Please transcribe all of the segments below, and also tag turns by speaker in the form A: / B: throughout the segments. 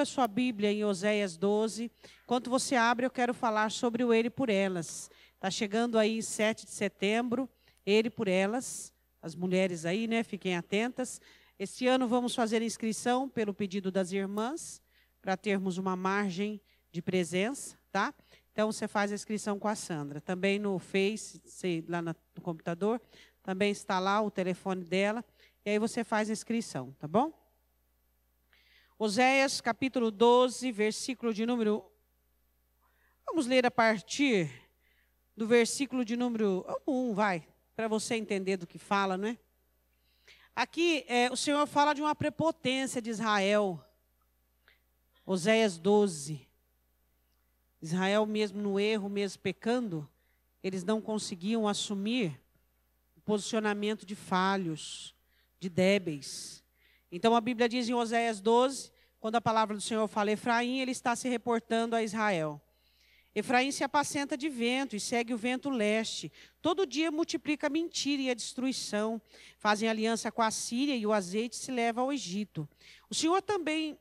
A: sua Bíblia em Oséias 12. Enquanto você abre, eu quero falar sobre o Ele por Elas. Está chegando aí 7 de setembro, Ele por Elas. As mulheres aí, né? Fiquem atentas. Este ano vamos fazer inscrição pelo pedido das irmãs, para termos uma margem de presença, tá? Então, você faz a inscrição com a Sandra. Também no Face, lá no computador, também está lá o telefone dela. E aí você faz a inscrição, tá bom? Oséias, capítulo 12, versículo de número... Vamos ler a partir do versículo de número 1, vai, para você entender do que fala, não é? Aqui, o Senhor fala de uma prepotência de Israel. Oséias 12. Israel, mesmo no erro, mesmo pecando, eles não conseguiam assumir o posicionamento de falhos, de débeis. Então a Bíblia diz em Oséias 12, quando a palavra do Senhor fala Efraim, ele está se reportando a Israel. Efraim se apacenta de vento e segue o vento leste. Todo dia multiplica a mentira e a destruição. Fazem aliança com a Síria e o azeite se leva ao Egito. O Senhor também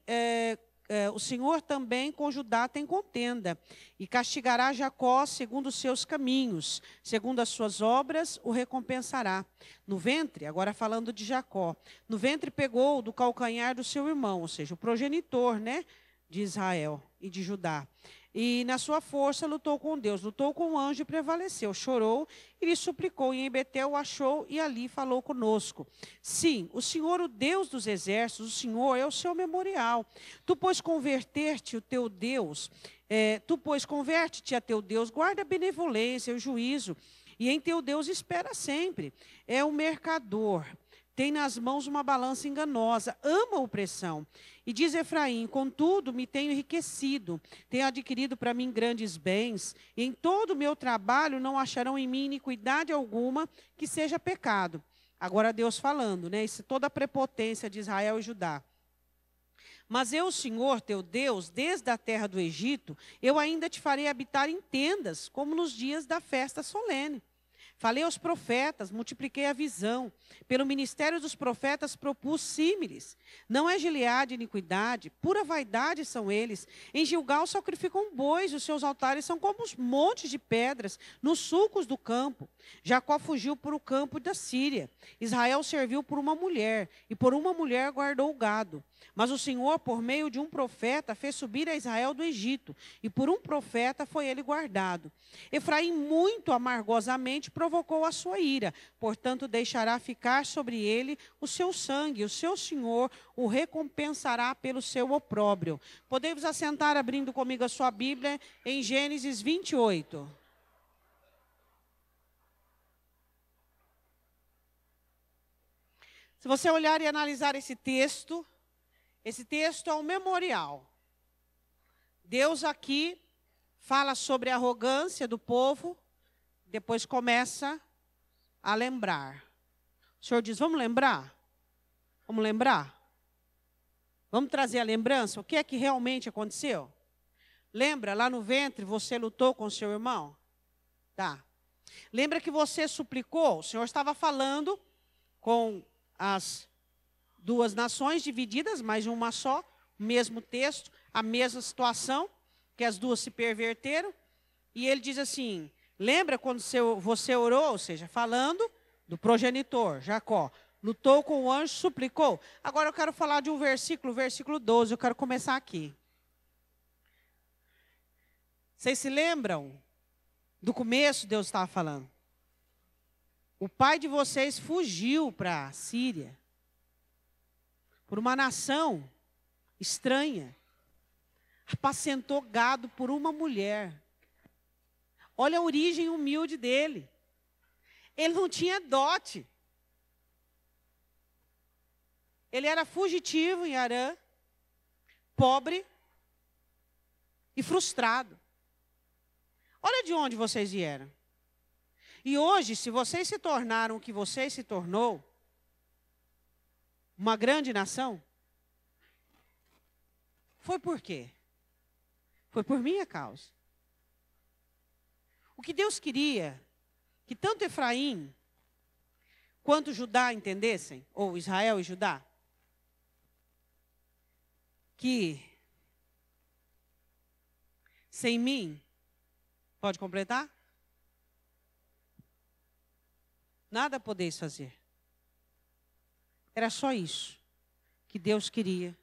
A: com Judá tem contenda, e castigará Jacó segundo os seus caminhos, segundo as suas obras o recompensará. No ventre, agora falando de Jacó, no ventre pegou do calcanhar do seu irmão, ou seja, o progenitor, né, de Israel e de Judá. E na sua força lutou com Deus, lutou com o anjo e prevaleceu, chorou e lhe suplicou, e em Betel o achou e ali falou conosco. Sim, o Senhor, o Deus dos exércitos, o Senhor é o seu memorial. Tu, pois, converter-te o teu Deus, converte-te a teu Deus, guarda a benevolência, o juízo, e em teu Deus espera sempre. É o mercador. Tem nas mãos uma balança enganosa, ama a opressão. E diz Efraim, contudo, me tenho enriquecido, tenho adquirido para mim grandes bens, e em todo o meu trabalho não acharão em mim iniquidade alguma que seja pecado. Agora Deus falando, né? Isso, toda a prepotência de Israel e Judá. Mas eu, Senhor, teu Deus, desde a terra do Egito, eu ainda te farei habitar em tendas, como nos dias da festa solene. Falei aos profetas, multipliquei a visão. Pelo ministério dos profetas propus símiles. Não é Gileade iniquidade, pura vaidade são eles. Em Gilgal sacrificam bois, os seus altares são como os montes de pedras, nos sulcos do campo. Jacó fugiu para o campo da Síria. Israel serviu por uma mulher, e por uma mulher guardou o gado. Mas o Senhor, por meio de um profeta, fez subir a Israel do Egito, e por um profeta foi ele guardado. Efraim muito amargosamente provocou a sua ira, portanto deixará ficar sobre ele o seu sangue, o seu Senhor o recompensará pelo seu opróbrio. Podemos assentar abrindo comigo a sua Bíblia em Gênesis 28. Se você olhar e analisar esse texto é um memorial. Deus aqui fala sobre a arrogância do povo, depois começa a lembrar. O Senhor diz, vamos lembrar? Vamos lembrar? Vamos trazer a lembrança? O que é que realmente aconteceu? Lembra, lá no ventre, você lutou com o seu irmão? Tá. Lembra que você suplicou? O Senhor estava falando com as duas nações divididas, mas uma só, o mesmo texto, a mesma situação, que as duas se perverteram. E ele diz assim, lembra quando você orou, ou seja, falando do progenitor, Jacó, lutou com o anjo, suplicou. Agora eu quero falar de um versículo 12, eu quero começar aqui. Vocês se lembram do começo, Deus estava falando? O pai de vocês fugiu para a Síria, por uma nação estranha, apacentou gado por uma mulher. Olha a origem humilde dele. Ele não tinha dote. Ele era fugitivo em Harã, pobre e frustrado. Olha de onde vocês vieram. E hoje, se vocês se tornaram o que vocês se tornou, uma grande nação, foi por quê? Foi por minha causa. O que Deus queria, que tanto Efraim quanto Judá entendessem, ou Israel e Judá, que sem mim, pode completar? Nada podeis fazer. Era só isso que Deus queria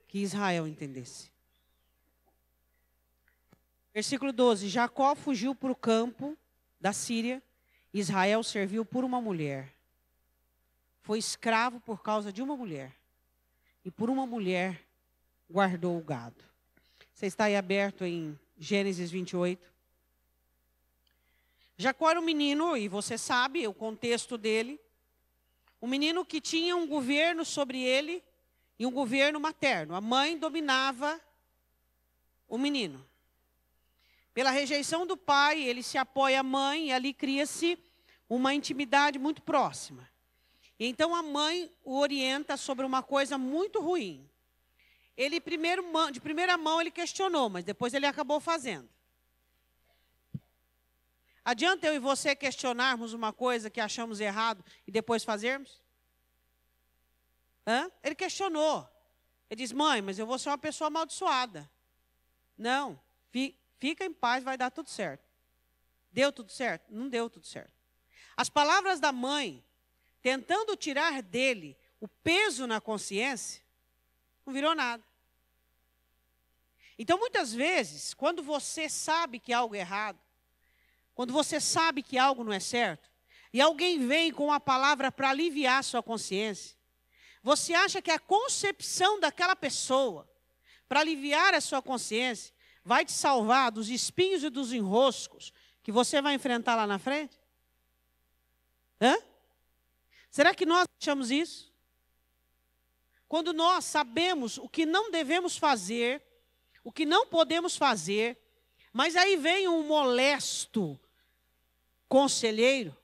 A: que Israel entendesse. Versículo 12. Jacó fugiu para o campo da Síria. Israel serviu por uma mulher. Foi escravo por causa de uma mulher. E por uma mulher guardou o gado. Você está aí aberto em Gênesis 28. Jacó era um menino, e você sabe o contexto dele. Um menino que tinha um governo sobre ele e um governo materno. A mãe dominava o menino. Pela rejeição do pai, ele se apoia à mãe e ali cria-se uma intimidade muito próxima. E então a mãe o orienta sobre uma coisa muito ruim. Ele de primeira mão ele questionou, mas depois ele acabou fazendo. Adianta eu e você questionarmos uma coisa que achamos errado e depois fazermos? Ele questionou. Ele diz, mãe, mas eu vou ser uma pessoa amaldiçoada. Não, fica em paz, vai dar tudo certo. Deu tudo certo? Não deu tudo certo. As palavras da mãe, tentando tirar dele o peso na consciência, não virou nada. Então, muitas vezes, quando você sabe que algo é errado, quando você sabe que algo não é certo, e alguém vem com uma palavra para aliviar a sua consciência, você acha que a concepção daquela pessoa, para aliviar a sua consciência, vai te salvar dos espinhos e dos enroscos que você vai enfrentar lá na frente? Será que nós achamos isso? Quando nós sabemos o que não devemos fazer, o que não podemos fazer, mas aí vem um molesto conselheiro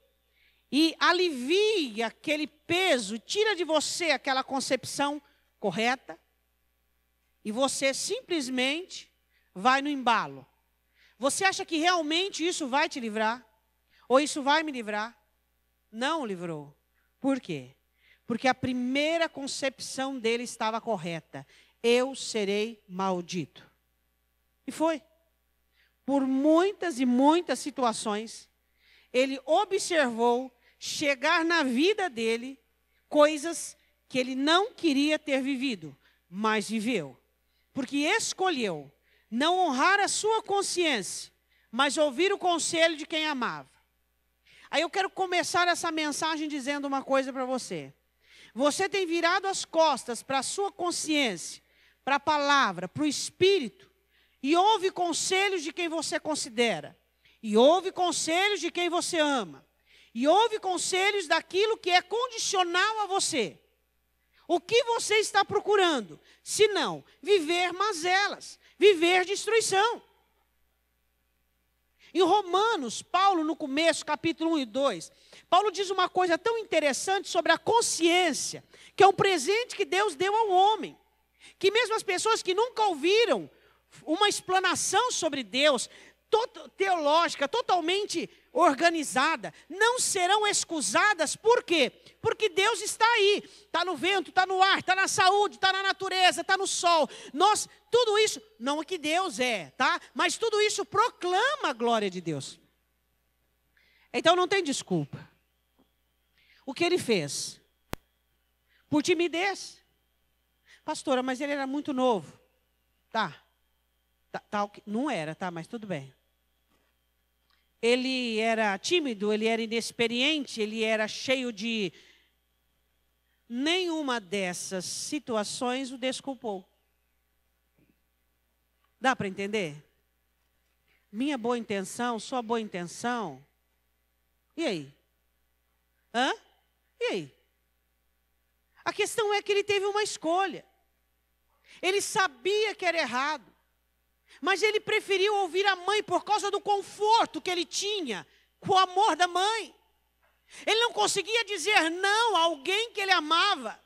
A: e alivia aquele peso, tira de você aquela concepção correta, e você simplesmente vai no embalo. Você acha que realmente isso vai te livrar? Ou isso vai me livrar? Não livrou. Por quê? Porque a primeira concepção dele estava correta. Eu serei maldito. E foi. Por muitas e muitas situações, ele observou chegar na vida dele coisas que ele não queria ter vivido, mas viveu. Porque escolheu não honrar a sua consciência, mas ouvir o conselho de quem amava. Aí eu quero começar essa mensagem dizendo uma coisa para você. Você tem virado as costas para a sua consciência, para a palavra, para o Espírito, e ouve conselhos de quem você considera, e ouve conselhos de quem você ama, e ouve conselhos daquilo que é condicional a você. O que você está procurando? Se não, viver mazelas, viver destruição. Em Romanos, Paulo, no começo, capítulo 1 e 2, Paulo diz uma coisa tão interessante sobre a consciência, que é um presente que Deus deu ao homem. Que mesmo as pessoas que nunca ouviram uma explanação sobre Deus, teológica, totalmente organizada, não serão excusadas. Por quê? Porque Deus está aí, está no vento, está no ar, está na saúde, está na natureza, está no sol. Tudo isso, não é que Deus é, tá? Mas tudo isso proclama a glória de Deus. Então não tem desculpa. O que ele fez? Por timidez. Pastora, mas ele era muito novo. Tá, não era, tá? Mas tudo bem. Ele era tímido, ele era inexperiente, ele era cheio de... Nenhuma dessas situações o desculpou. Dá para entender? Minha boa intenção, sua boa intenção. E aí? E aí? A questão é que ele teve uma escolha. Ele sabia que era errado. Mas ele preferiu ouvir a mãe por causa do conforto que ele tinha com o amor da mãe. Ele não conseguia dizer não a alguém que ele amava.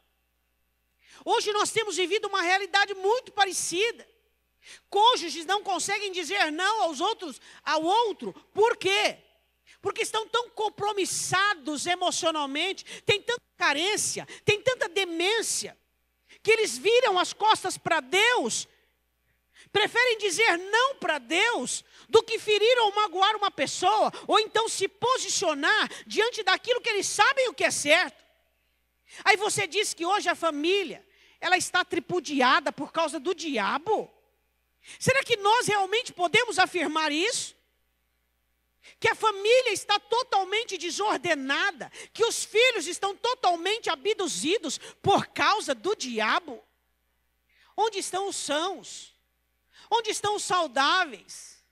A: Hoje nós temos vivido uma realidade muito parecida. Cônjuges não conseguem dizer não ao outro. Por quê? Porque estão tão compromissados emocionalmente, tem tanta carência, tem tanta demência, que eles viram as costas para Deus, Preferem dizer não para Deus do que ferir ou magoar uma pessoa, ou então se posicionar diante daquilo que eles sabem o que é certo. Aí você diz que hoje a família, ela está tripudiada por causa do diabo? Será que nós realmente podemos afirmar isso? Que a família está totalmente desordenada, que os filhos estão totalmente abduzidos por causa do diabo? Onde estão os sãos? Onde estão os saudáveis?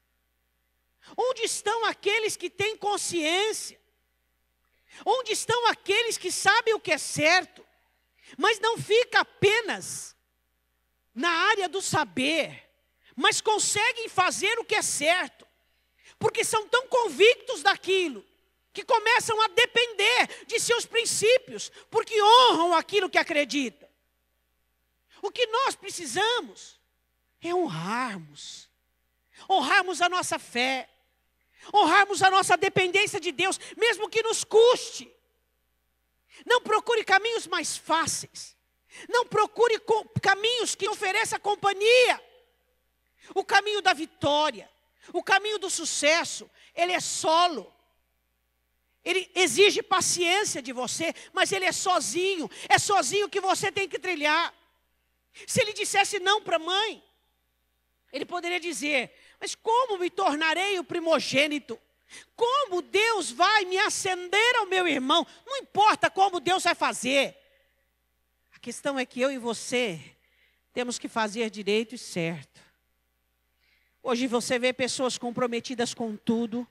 A: Onde estão aqueles que têm consciência? Onde estão aqueles que sabem o que é certo, mas não fica apenas na área do saber, mas conseguem fazer o que é certo, porque são tão convictos daquilo, que começam a depender de seus princípios, porque honram aquilo que acreditam. O que nós precisamos é honrarmos a nossa fé, honrarmos a nossa dependência de Deus, mesmo que nos custe. Não procure caminhos mais fáceis, não procure caminhos que ofereçam companhia. O caminho da vitória, o caminho do sucesso, ele é solo. Ele exige paciência de você, mas ele é sozinho que você tem que trilhar. Se ele dissesse não para a mãe, ele poderia dizer: mas como me tornarei o primogênito? Como Deus vai me ascender ao meu irmão? Não importa como Deus vai fazer. A questão é que eu e você temos que fazer direito e certo. Hoje você vê pessoas comprometidas com tudo,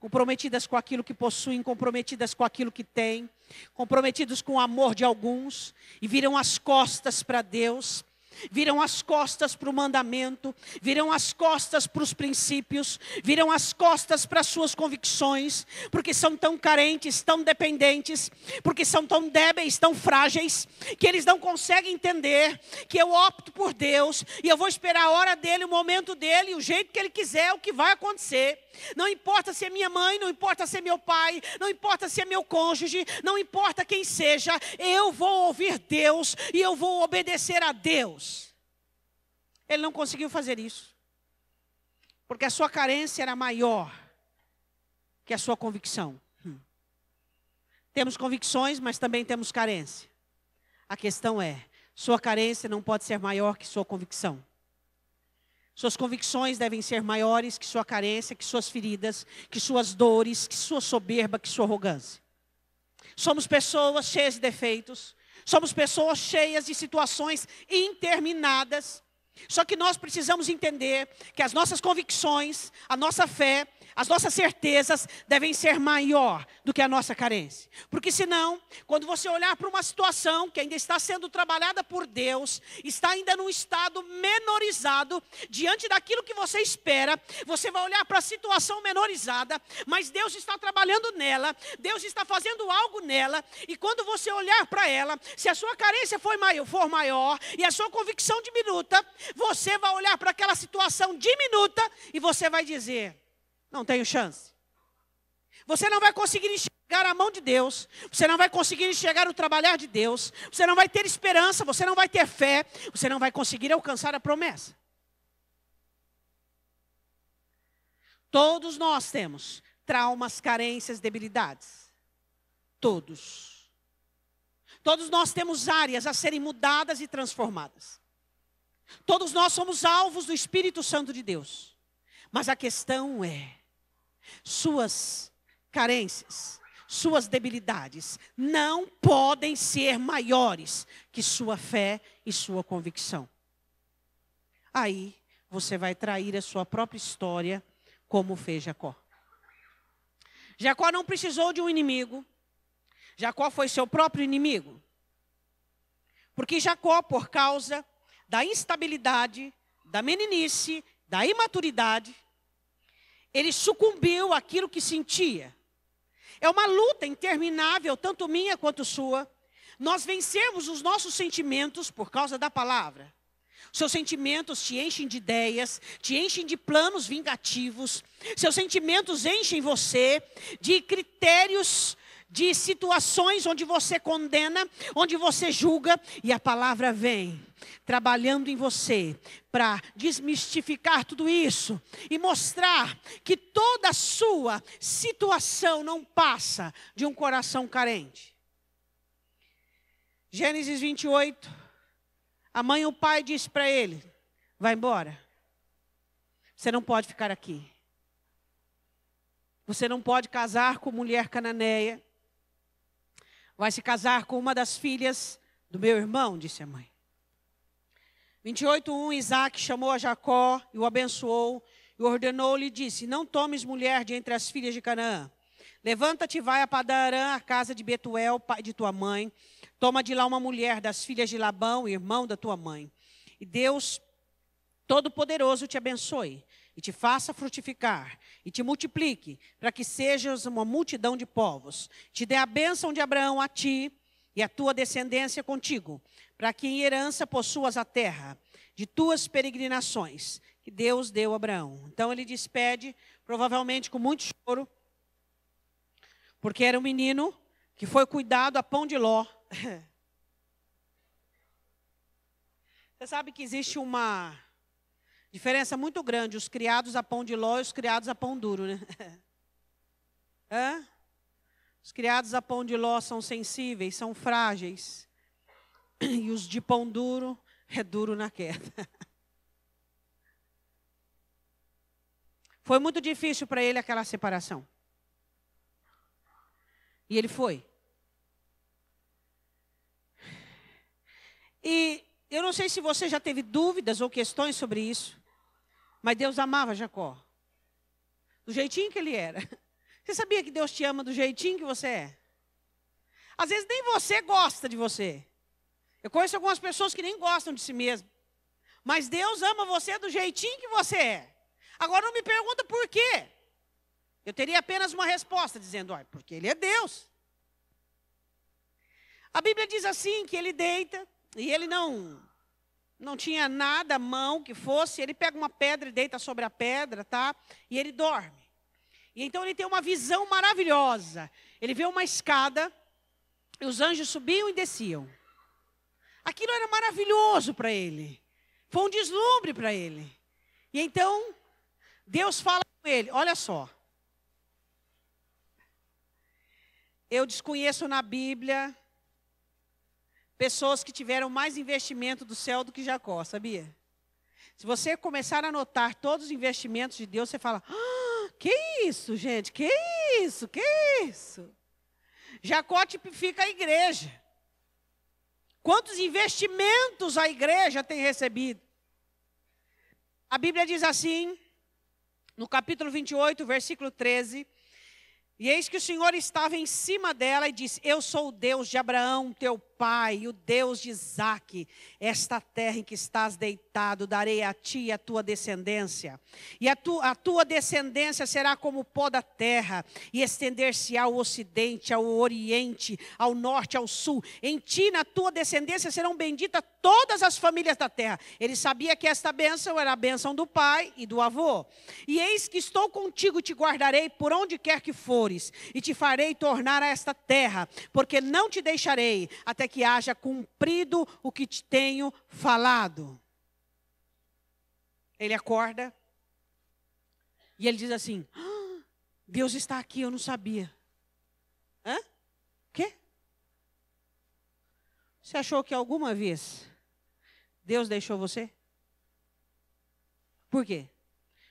A: comprometidas com aquilo que possuem, comprometidas com aquilo que têm, comprometidos com o amor de alguns, e viram as costas para Deus, viram as costas para o mandamento, viram as costas para os princípios, viram as costas para as suas convicções, porque são tão carentes, tão dependentes, porque são tão débeis, tão frágeis, que eles não conseguem entender que eu opto por Deus, e eu vou esperar a hora dele, o momento dele, o jeito que ele quiser, o que vai acontecer. Não importa se é minha mãe, não importa se é meu pai, não importa se é meu cônjuge, não importa quem seja, eu vou ouvir Deus e eu vou obedecer a Deus. Ele não conseguiu fazer isso, porque a sua carência era maior que a sua convicção. Temos convicções, mas também temos carência. A questão é, sua carência não pode ser maior que sua convicção. Suas convicções devem ser maiores que sua carência, que suas feridas, que suas dores, que sua soberba, que sua arrogância. Somos pessoas cheias de defeitos, somos pessoas cheias de situações interminadas. Só que nós precisamos entender que as nossas convicções, a nossa fé, as nossas certezas devem ser maior do que a nossa carência. Porque senão, quando você olhar para uma situação que ainda está sendo trabalhada por Deus, está ainda num estado menorizado, diante daquilo que você espera, você vai olhar para a situação menorizada, mas Deus está trabalhando nela, Deus está fazendo algo nela, e quando você olhar para ela, se a sua carência for maior e a sua convicção diminuta, você vai olhar para aquela situação diminuta e você vai dizer: não tenho chance. Você não vai conseguir enxergar a mão de Deus. Você não vai conseguir enxergar o trabalhar de Deus. Você não vai ter esperança, você não vai ter fé. Você não vai conseguir alcançar a promessa. Todos nós temos traumas, carências, debilidades. Todos. Todos nós temos áreas a serem mudadas e transformadas. Todos nós somos alvos do Espírito Santo de Deus. Mas a questão é, suas carências, suas debilidades não podem ser maiores que sua fé e sua convicção. Aí você vai trair a sua própria história, como fez Jacó. Jacó não precisou de um inimigo. Jacó foi seu próprio inimigo. Porque Jacó, por causa da instabilidade, da meninice, da imaturidade, ele sucumbiu àquilo que sentia. É uma luta interminável, tanto minha quanto sua. Nós vencemos os nossos sentimentos por causa da palavra. Seus sentimentos te enchem de ideias, te enchem de planos vingativos. Seus sentimentos enchem você de critérios de situações onde você condena, onde você julga, e a palavra vem trabalhando em você para desmistificar tudo isso e mostrar que toda a sua situação não passa de um coração carente. Gênesis 28, a mãe e o pai disse para ele: vai embora, você não pode ficar aqui. Você não pode casar com mulher cananeia. Vai se casar com uma das filhas do meu irmão, disse a mãe. 28:1, Isaac chamou a Jacó e o abençoou e ordenou-lhe e disse: não tomes mulher de entre as filhas de Canaã. Levanta-te e vai a Padarã, a casa de Betuel, pai de tua mãe. Toma de lá uma mulher das filhas de Labão, irmão da tua mãe. E Deus Todo-Poderoso te abençoe e te faça frutificar, e te multiplique, para que sejas uma multidão de povos. Te dê a bênção de Abraão a ti e a tua descendência contigo, para que em herança possuas a terra de tuas peregrinações, que Deus deu a Abraão. Então ele despede, provavelmente com muito choro, porque era um menino que foi cuidado a pão de ló. Você sabe que existe uma diferença muito grande, os criados a pão de ló e os criados a pão duro, né? Hã? Os criados a pão de ló são sensíveis, são frágeis. E os de pão duro é duro na queda. Foi muito difícil para ele aquela separação. E ele foi. E eu não sei se você já teve dúvidas ou questões sobre isso, mas Deus amava Jacó, do jeitinho que ele era. Você sabia que Deus te ama do jeitinho que você é? Às vezes nem você gosta de você. Eu conheço algumas pessoas que nem gostam de si mesmo. Mas Deus ama você do jeitinho que você é. Agora não me pergunta por quê. Eu teria apenas uma resposta dizendo: olha, porque Ele é Deus. A Bíblia diz assim, que ele deita e ele não tinha nada à mão que fosse. Ele pega uma pedra e deita sobre a pedra, tá? E ele dorme. E então ele tem uma visão maravilhosa. Ele vê uma escada e os anjos subiam e desciam. Aquilo era maravilhoso para ele. Foi um deslumbre para ele. E então Deus fala com ele: olha só. Eu desconheço na Bíblia pessoas que tiveram mais investimento do céu do que Jacó, sabia? Se você começar a notar todos os investimentos de Deus, você fala: que isso, gente? Que isso? Que isso? Jacó tipifica a igreja. Quantos investimentos a igreja tem recebido? A Bíblia diz assim, no capítulo 28, versículo 13: e eis que o Senhor estava em cima dela e disse: eu sou o Deus de Abraão, teu pai, e o Deus de Isaque. Esta terra em que estás deitado, darei a ti e a tua descendência. E a tua descendência será como o pó da terra, e estender-se ao ocidente, ao oriente, ao norte, ao sul. Em ti, na tua descendência, serão benditas todas as famílias da terra. Ele sabia que esta bênção era a bênção do pai e do avô. E eis que estou contigo e te guardarei por onde quer que fores, e te farei tornar a esta terra, porque não te deixarei, até que haja cumprido o que te tenho falado. Ele acorda e ele diz assim: Deus está aqui, eu não sabia. Hã? Quê? Você achou que alguma vez Deus deixou você? Por quê?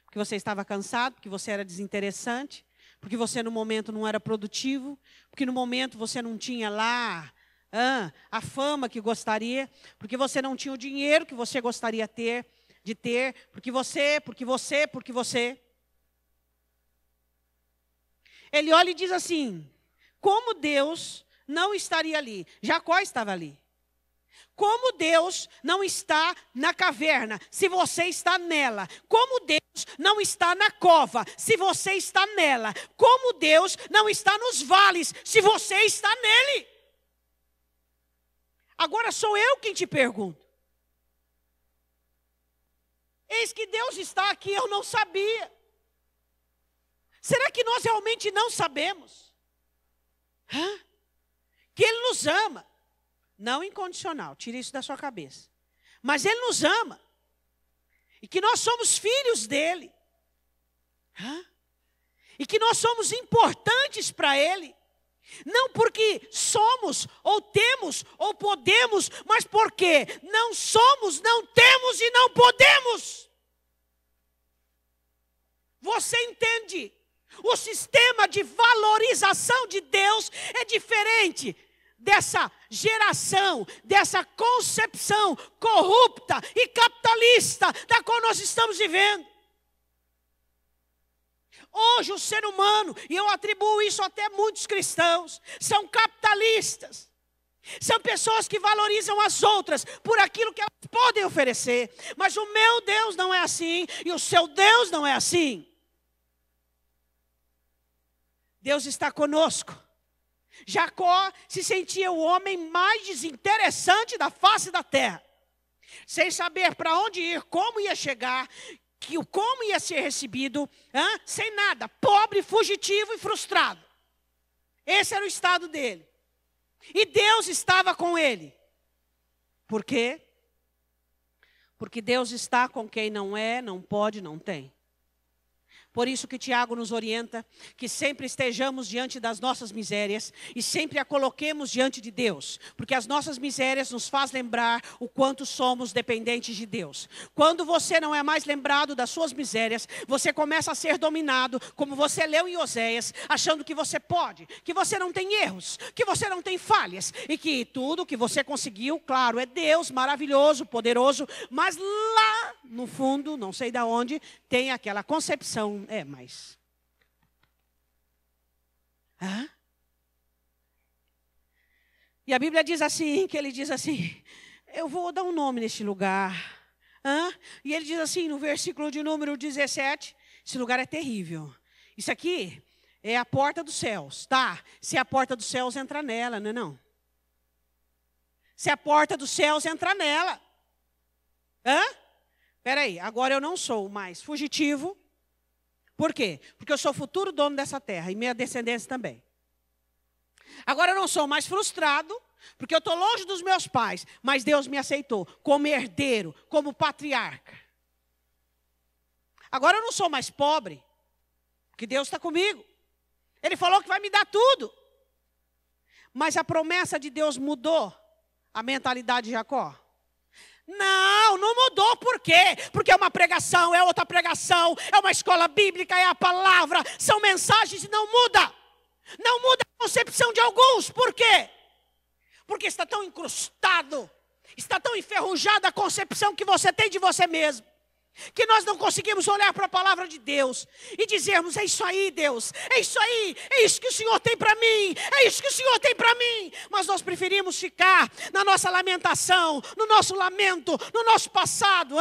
A: Porque você estava cansado, porque você era desinteressante, porque você no momento não era produtivo, porque no momento você não tinha lá a fama que gostaria, porque você não tinha o dinheiro que você gostaria de ter, porque você. Ele olha e diz assim: como Deus não estaria ali? Jacó estava ali. Como Deus não está na caverna, se você está nela? Como Deus não está na cova, se você está nela? Como Deus não está nos vales, se você está nele? Agora sou eu quem te pergunto. Eis que Deus está aqui, eu não sabia. Será que nós realmente não sabemos? Que Ele nos ama. Não incondicional, tire isso da sua cabeça. Mas Ele nos ama. E que nós somos filhos dEle. E que nós somos importantes para Ele. Não porque somos, ou temos, ou podemos, mas porque não somos, não temos e não podemos. Você entende? O sistema de valorização de Deus é diferente dessa geração, dessa concepção corrupta e capitalista da qual nós estamos vivendo. Hoje o ser humano, e eu atribuo isso até a muitos cristãos, são capitalistas. São pessoas que valorizam as outras por aquilo que elas podem oferecer. Mas o meu Deus não é assim, e o seu Deus não é assim. Deus está conosco. Jacó se sentia o homem mais desinteressante da face da terra. Sem saber para onde ir, como ia chegar, como ia ser recebido, sem nada, pobre, fugitivo e frustrado. Esse era o estado dele. E Deus estava com ele. Por quê? Porque Deus está com quem não é, não pode, não tem. Por isso que Tiago nos orienta que sempre estejamos diante das nossas misérias e sempre a coloquemos diante de Deus. Porque as nossas misérias nos faz lembrar o quanto somos dependentes de Deus. Quando você não é mais lembrado das suas misérias, você começa a ser dominado, como você leu em Oséias, achando que você pode, que você não tem erros, que você não tem falhas. E que tudo que você conseguiu, claro, é Deus, maravilhoso, poderoso. Mas lá no fundo, não sei de onde, tem aquela concepção. Mas... E a Bíblia diz assim, que ele diz assim, eu vou dar um nome neste lugar. E ele diz assim, no versículo de número 17, esse lugar é terrível. Isso aqui é a porta dos céus, tá? Se é a porta dos céus, entra nela, não é não? Se é a porta dos céus, entra nela. Espera aí, agora eu não sou mais fugitivo. Por quê? Porque eu sou o futuro dono dessa terra e minha descendência também. Agora eu não sou mais frustrado, porque eu estou longe dos meus pais, mas Deus me aceitou como herdeiro, como patriarca. Agora eu não sou mais pobre, porque Deus está comigo. Ele falou que vai me dar tudo. Mas a promessa de Deus mudou a mentalidade de Jacó? Não mudou. Por quê? Porque é uma pregação, é outra pregação, é uma escola bíblica, é a palavra, são mensagens e não muda. Não muda a concepção de alguns. Por quê? Porque está tão incrustado, está tão enferrujada a concepção que você tem de você mesmo, que nós não conseguimos olhar para a palavra de Deus e dizermos, é isso aí, Deus, é isso aí, é isso que o Senhor tem para mim, é isso que o Senhor tem para mim. Mas nós preferimos ficar na nossa lamentação, no nosso lamento, no nosso passado.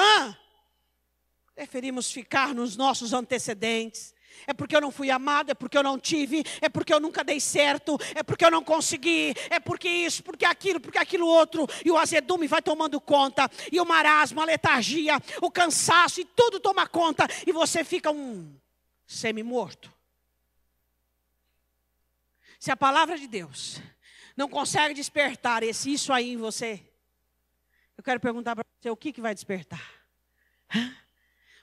A: Preferimos ficar nos nossos antecedentes. É porque eu não fui amado, é porque eu não tive, é porque eu nunca dei certo, é porque eu não consegui, é porque isso, porque aquilo outro. E o azedume vai tomando conta, e o marasmo, a letargia, o cansaço, e tudo toma conta, e você fica um semi-morto. Se a palavra de Deus não consegue despertar isso aí em você, eu quero perguntar para você, o que vai despertar?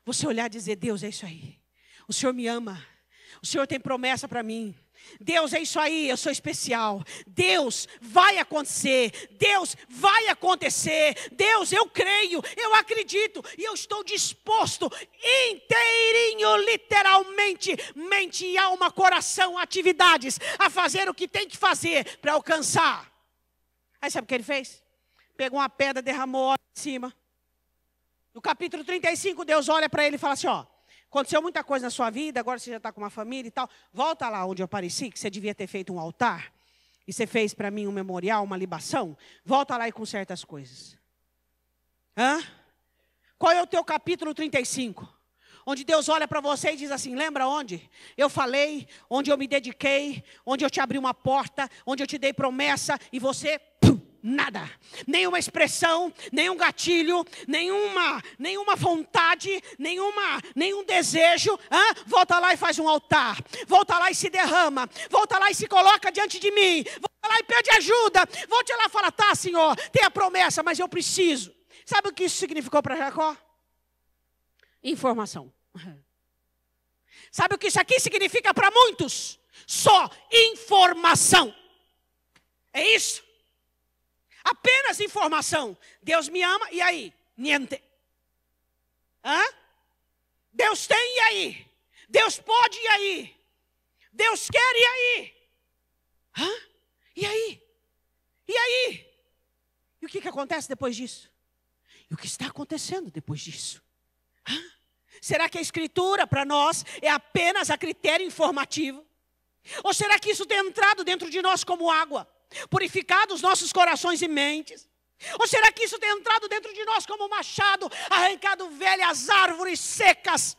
A: Você olhar e dizer, Deus, é isso aí. O Senhor me ama. O Senhor tem promessa para mim. Deus, é isso aí, eu sou especial. Deus, vai acontecer. Deus, vai acontecer. Deus, eu creio, eu acredito. E eu estou disposto inteirinho, literalmente, mente e alma, coração, atividades, a fazer o que tem que fazer para alcançar. Aí sabe o que ele fez? Pegou uma pedra, derramou óleo em cima. No capítulo 35, Deus olha para ele e fala assim, aconteceu muita coisa na sua vida, agora você já está com uma família e tal. Volta lá onde eu apareci, que você devia ter feito um altar. E você fez para mim um memorial, uma libação. Volta lá e conserta as coisas. Qual é o teu capítulo 35? Onde Deus olha para você e diz assim, lembra onde? Eu falei, onde eu me dediquei, onde eu te abri uma porta, onde eu te dei promessa. E você nada, nenhuma expressão, nenhum gatilho, nenhuma vontade, nenhum desejo. Volta lá e faz um altar, volta lá e se derrama, volta lá e se coloca diante de mim, volta lá e pede ajuda, volta lá e fala, tá, Senhor, tem a promessa, mas eu preciso. Sabe o que isso significou para Jacó? Informação. Sabe o que isso aqui significa para muitos? Só informação. É isso. Apenas informação. Deus me ama, e aí? Niente. Deus tem, e aí? Deus pode, e aí? Deus quer, e aí? E aí? E aí? E o que acontece depois disso? E o que está acontecendo depois disso? Será que a Escritura para nós é apenas a critério informativo? Ou será que isso tem entrado dentro de nós como água, purificado os nossos corações e mentes? Ou será que isso tem entrado dentro de nós como machado, arrancado velhas árvores secas,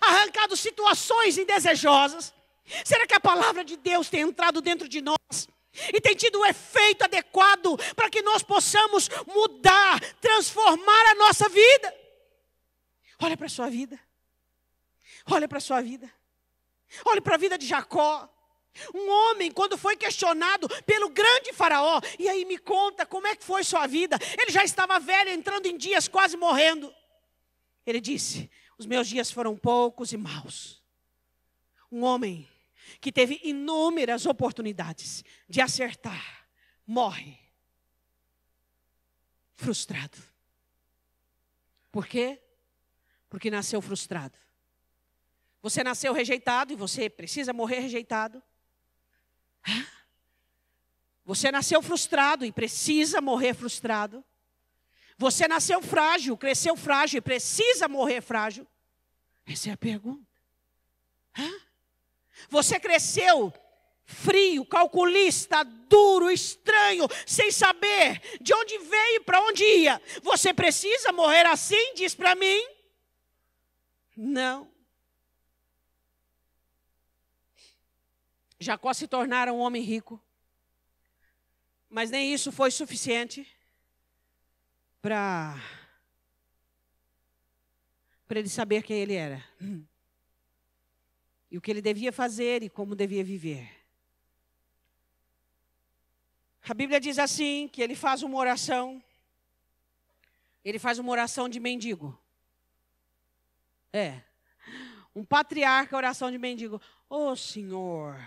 A: arrancado situações indesejosas? Será que a palavra de Deus tem entrado dentro de nós e tem tido o efeito adequado para que nós possamos mudar, transformar a nossa vida? Olha para a sua vida. Olha para a sua vida. Olha para a vida de Jacó. Um homem, quando foi questionado pelo grande faraó, e aí me conta como é que foi sua vida. Ele já estava velho, entrando em dias, quase morrendo. Ele disse, os meus dias foram poucos e maus. Um homem que teve inúmeras oportunidades de acertar, morre frustrado. Por quê? Porque nasceu frustrado. Você nasceu rejeitado e você precisa morrer rejeitado. Você nasceu frustrado e precisa morrer frustrado. Você nasceu frágil, cresceu frágil e precisa morrer frágil. Essa é a pergunta. Você cresceu frio, calculista, duro, estranho, sem saber de onde veio e para onde ia. Você precisa morrer assim, diz para mim? Não. Jacó se tornara um homem rico, mas nem isso foi suficiente para ele saber quem ele era. E o que ele devia fazer e como devia viver. A Bíblia diz assim, que ele faz uma oração. Ele faz uma oração de mendigo. Um patriarca, oração de mendigo. Ô Senhor,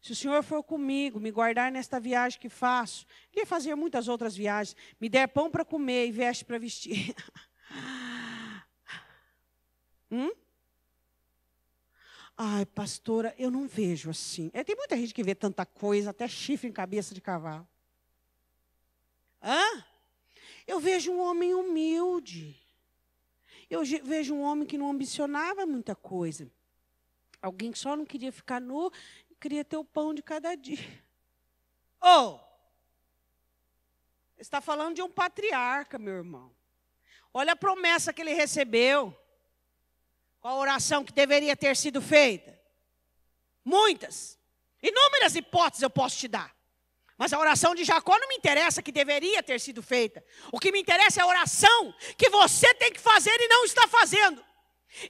A: se o Senhor for comigo, me guardar nesta viagem que faço, ele ia fazer muitas outras viagens, me der pão para comer e veste para vestir. Ai, pastora, eu não vejo assim. Tem muita gente que vê tanta coisa, até chifre em cabeça de cavalo. Eu vejo um homem humilde. Eu vejo um homem que não ambicionava muita coisa. Alguém que só não queria ficar nu, queria ter o pão de cada dia. Está falando de um patriarca, meu irmão. Olha a promessa que ele recebeu. Qual a oração que deveria ter sido feita? Muitas. Inúmeras hipóteses eu posso te dar. Mas a oração de Jacó não me interessa, que deveria ter sido feita. O que me interessa é a oração que você tem que fazer e não está fazendo.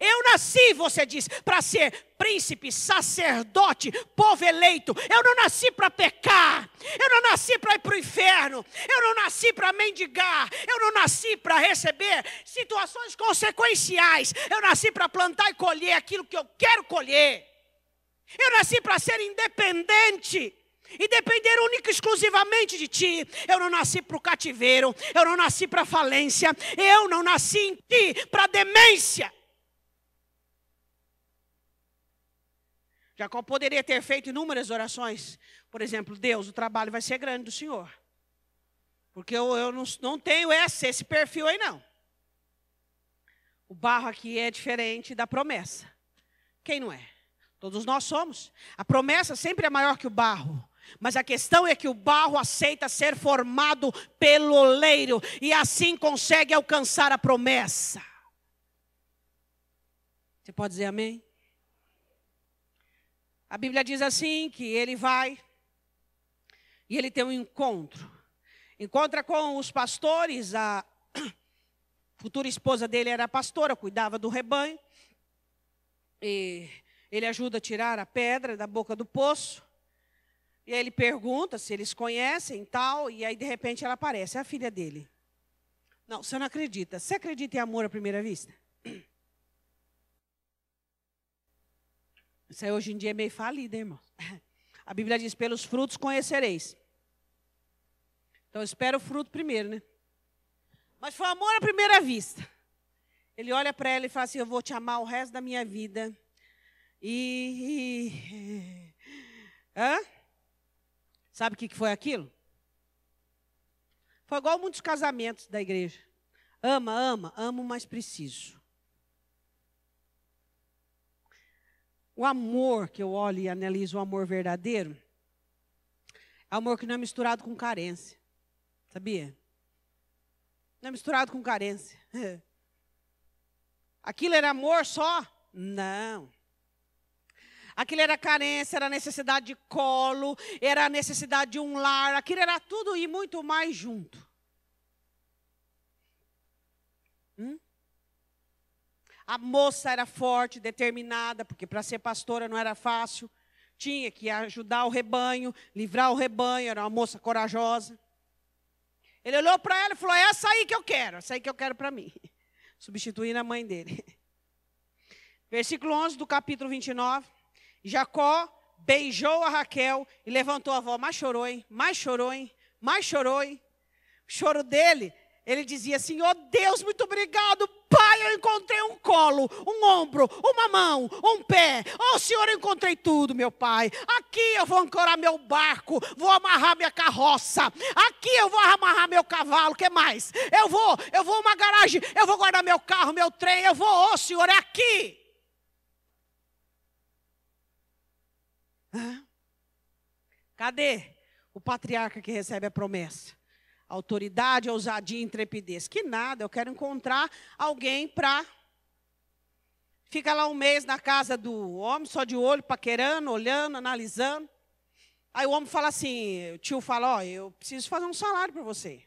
A: Eu nasci, você diz, para ser príncipe, sacerdote, povo eleito. Eu não nasci para pecar. Eu não nasci para ir para o inferno. Eu não nasci para mendigar. Eu não nasci para receber situações consequenciais. Eu nasci para plantar e colher aquilo que eu quero colher. Eu nasci para ser independente e depender única e exclusivamente de ti. Eu não nasci para o cativeiro. Eu não nasci para falência. Eu não nasci em ti para demência. Jacó poderia ter feito inúmeras orações. Por exemplo, Deus, o trabalho vai ser grande do Senhor. Porque eu não tenho esse perfil aí não. O barro aqui é diferente da promessa. Quem não é? Todos nós somos. A promessa sempre é maior que o barro. Mas a questão é que o barro aceita ser formado pelo oleiro. E assim consegue alcançar a promessa. Você pode dizer amém? A Bíblia diz assim, que ele vai e ele tem um encontro. Encontra com os pastores, a futura esposa dele era pastora, cuidava do rebanho. E ele ajuda a tirar a pedra da boca do poço. E aí ele pergunta se eles conhecem e tal. E aí, de repente, ela aparece. É a filha dele. Não, você não acredita. Você acredita em amor à primeira vista? Isso aí hoje em dia é meio falido, hein, irmão? A Bíblia diz, pelos frutos conhecereis. Então, espera o fruto primeiro, né? Mas foi amor à primeira vista. Ele olha para ela e fala assim, eu vou te amar o resto da minha vida. Hã? Sabe o que foi aquilo? Foi igual muitos casamentos da igreja. Amo, mas preciso. O amor que eu olho e analiso, o amor verdadeiro, é amor que não é misturado com carência. Sabia? Não é misturado com carência. Aquilo era amor só? Não. Aquilo era carência, era necessidade de colo, era a necessidade de um lar. Aquilo era tudo e muito mais junto. A moça era forte, determinada, porque para ser pastora não era fácil. Tinha que ajudar o rebanho, livrar o rebanho, era uma moça corajosa. Ele olhou para ela e falou, é essa aí que eu quero, essa aí que eu quero para mim. Substituindo a mãe dele. Versículo 11 do capítulo 29. Jacó beijou a Raquel e levantou a voz. Mais chorou, hein? Mais chorou, hein? Mais chorou, hein? O choro dele, ele dizia assim, oh Deus, muito obrigado, Pai, eu encontrei um colo, um ombro, uma mão, um pé. Oh Senhor, eu encontrei tudo, meu Pai. Aqui eu vou ancorar meu barco, vou amarrar minha carroça. Aqui eu vou amarrar meu cavalo, o que mais? Eu vou uma garagem, eu vou guardar meu carro, meu trem, eu vou, oh Senhor, é aqui. Cadê o patriarca que recebe a promessa? Autoridade, ousadia e intrepidez. Que nada, eu quero encontrar alguém para... Fica lá um mês na casa do homem, só de olho, paquerando, olhando, analisando. Aí o homem fala assim, o tio fala, ó, eu preciso fazer um salário para você.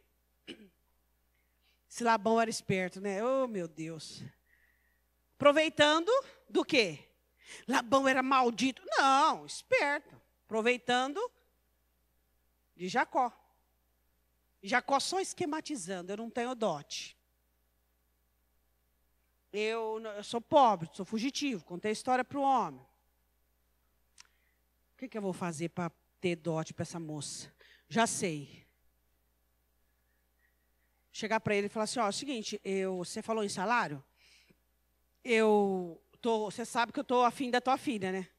A: Esse Labão era esperto, né? Oh, meu Deus. Aproveitando do quê? Labão era maldito. Não, esperto. Aproveitando de Jacó. Jacó só esquematizando, eu não tenho dote. Eu sou pobre, sou fugitivo, contei a história para o homem. O que eu vou fazer para ter dote para essa moça? Já sei. Chegar para ele e falar assim, ó, é o seguinte, você falou em salário? Você sabe que eu estou afim da tua filha, né?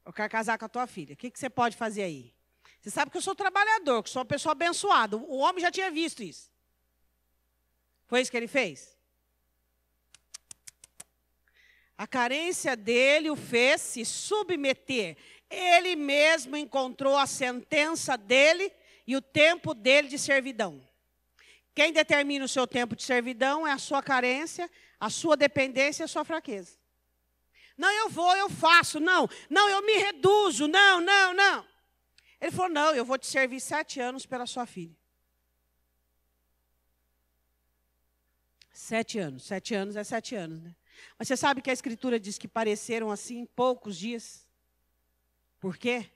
A: Eu quero casar com a tua filha. O que você pode fazer aí? Você sabe que eu sou trabalhador, que sou uma pessoa abençoada. O homem já tinha visto isso. Foi isso que ele fez? A carência dele o fez se submeter. Ele mesmo encontrou a sentença dele e o tempo dele de servidão. Quem determina o seu tempo de servidão é a sua carência, a sua dependência e a sua fraqueza. Não, eu faço, não, eu me reduzo, não. Ele falou, não, eu vou te servir 7 anos pela sua filha. 7 anos, 7 anos é 7 anos, né? Mas você sabe que a Escritura diz que pareceram assim poucos dias? Por quê?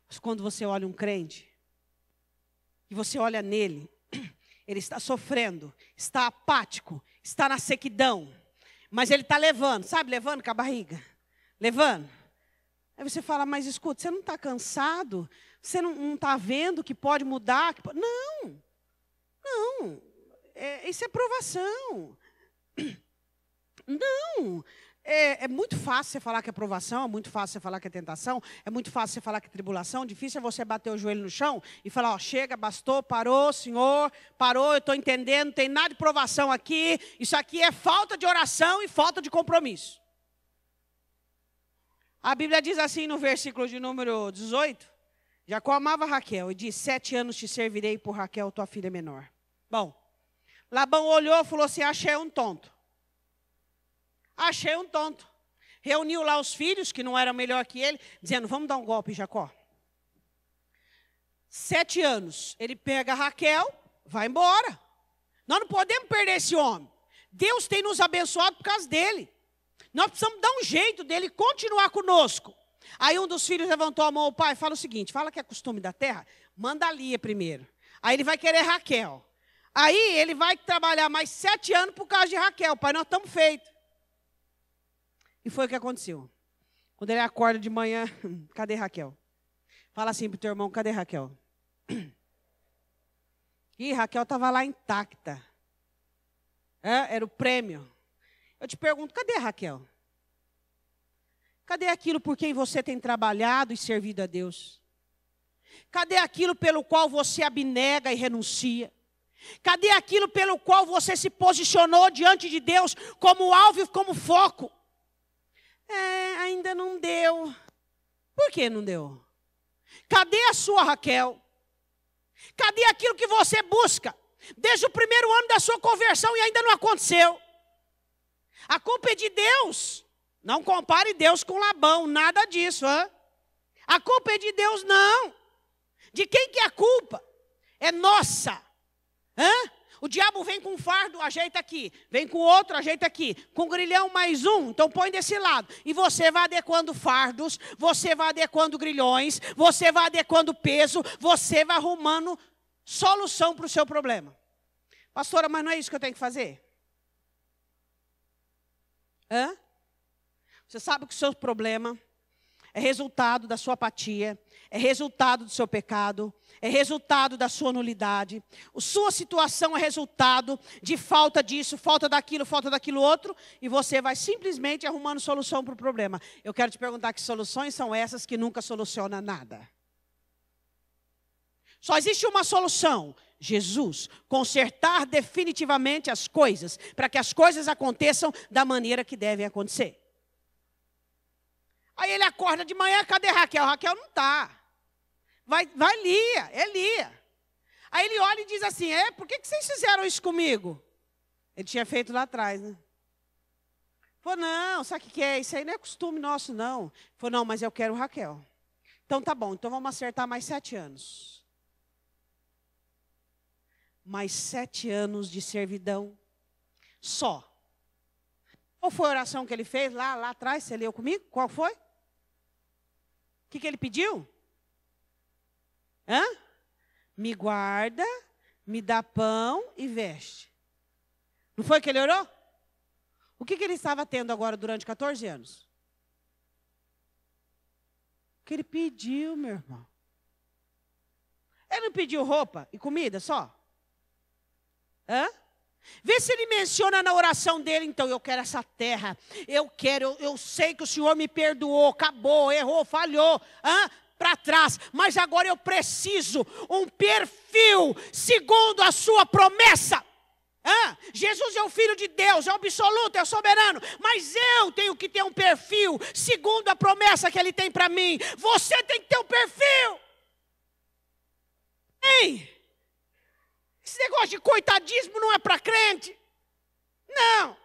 A: Mas quando você olha um crente, e você olha nele, ele está sofrendo, está apático, está na sequidão, mas ele está levando, sabe, levando com a barriga, levando. Aí você fala, mas escuta, você não está cansado? Você não está vendo que pode mudar? Não, isso é provação. Não, é muito fácil você falar que é provação, é muito fácil você falar que é tentação, é muito fácil você falar que é tribulação, difícil é você bater o joelho no chão e falar, ó, chega, bastou, parou, Senhor, parou, eu estou entendendo, não tem nada de provação aqui, isso aqui é falta de oração e falta de compromisso. A Bíblia diz assim no versículo de número 18, Jacó amava Raquel e disse, 7 anos te servirei por Raquel, tua filha menor. Bom, Labão olhou e falou assim, achei um tonto. Achei um tonto. Reuniu lá os filhos, que não eram melhor que ele, dizendo, vamos dar um golpe em Jacó. 7 anos. Ele pega a Raquel, vai embora. Nós não podemos perder esse homem. Deus tem nos abençoado por causa dele. Nós precisamos dar um jeito dele continuar conosco. Aí um dos filhos levantou a mão ao pai e fala o seguinte, fala que é costume da terra, manda a Lia primeiro. Aí ele vai querer Raquel. Aí ele vai trabalhar mais 7 anos por causa de Raquel. Pai, nós estamos feitos. E foi o que aconteceu. Quando ele acorda de manhã, cadê Raquel? Fala assim para o teu irmão, cadê Raquel? Ih, Raquel estava lá intacta. Era o prêmio. Eu te pergunto, cadê a Raquel? Cadê aquilo por quem você tem trabalhado e servido a Deus? Cadê aquilo pelo qual você abnega e renuncia? Cadê aquilo pelo qual você se posicionou diante de Deus como alvo e como foco? Ainda não deu. Por que não deu? Cadê a sua Raquel? Cadê aquilo que você busca? Desde o primeiro ano da sua conversão e ainda não aconteceu. A culpa é de Deus. Não compare Deus com Labão, nada disso. A culpa é de Deus, não. De quem que é a culpa? É nossa. O diabo vem com um fardo, ajeita aqui. Vem com outro, ajeita aqui. Com grilhão mais um, então põe desse lado. E você vai adequando fardos, você vai adequando grilhões, você vai adequando peso, você vai arrumando solução para o seu problema. Pastora, mas não é isso que eu tenho que fazer? Você sabe que o seu problema é resultado da sua apatia, é resultado do seu pecado, é resultado da sua nulidade. A sua situação é resultado de falta disso, falta daquilo outro, e você vai simplesmente arrumando solução para o problema. Eu quero te perguntar que soluções são essas que nunca solucionam nada. Só existe uma solução: Jesus, consertar definitivamente as coisas, para que as coisas aconteçam da maneira que devem acontecer. Aí ele acorda de manhã, cadê Raquel? Raquel não está. Vai Lia, é Lia. Aí ele olha e diz assim, por que vocês fizeram isso comigo? Ele tinha feito lá atrás, né? Falou, não, sabe o que é? Isso aí não é costume nosso, não. Falou, não, mas eu quero Raquel. Então tá bom, então vamos acertar mais 7 anos. Mais 7 anos de servidão. Só. Qual foi a oração que ele fez lá atrás? Você leu comigo? Qual foi? O que ele pediu? Me guarda, me dá pão e veste. Não foi que ele orou? O que ele estava tendo agora durante 14 anos? O que ele pediu, meu irmão? Ele não pediu roupa e comida só? Vê se ele menciona na oração dele, então, eu quero essa terra, eu sei que o Senhor me perdoou, acabou, errou, falhou, para trás, mas agora eu preciso um perfil segundo a sua promessa. Jesus é o Filho de Deus, é o absoluto, é o soberano, mas eu tenho que ter um perfil segundo a promessa que Ele tem para mim. Você tem que ter um perfil. Ei! Esse negócio de coitadismo não é para crente. Não.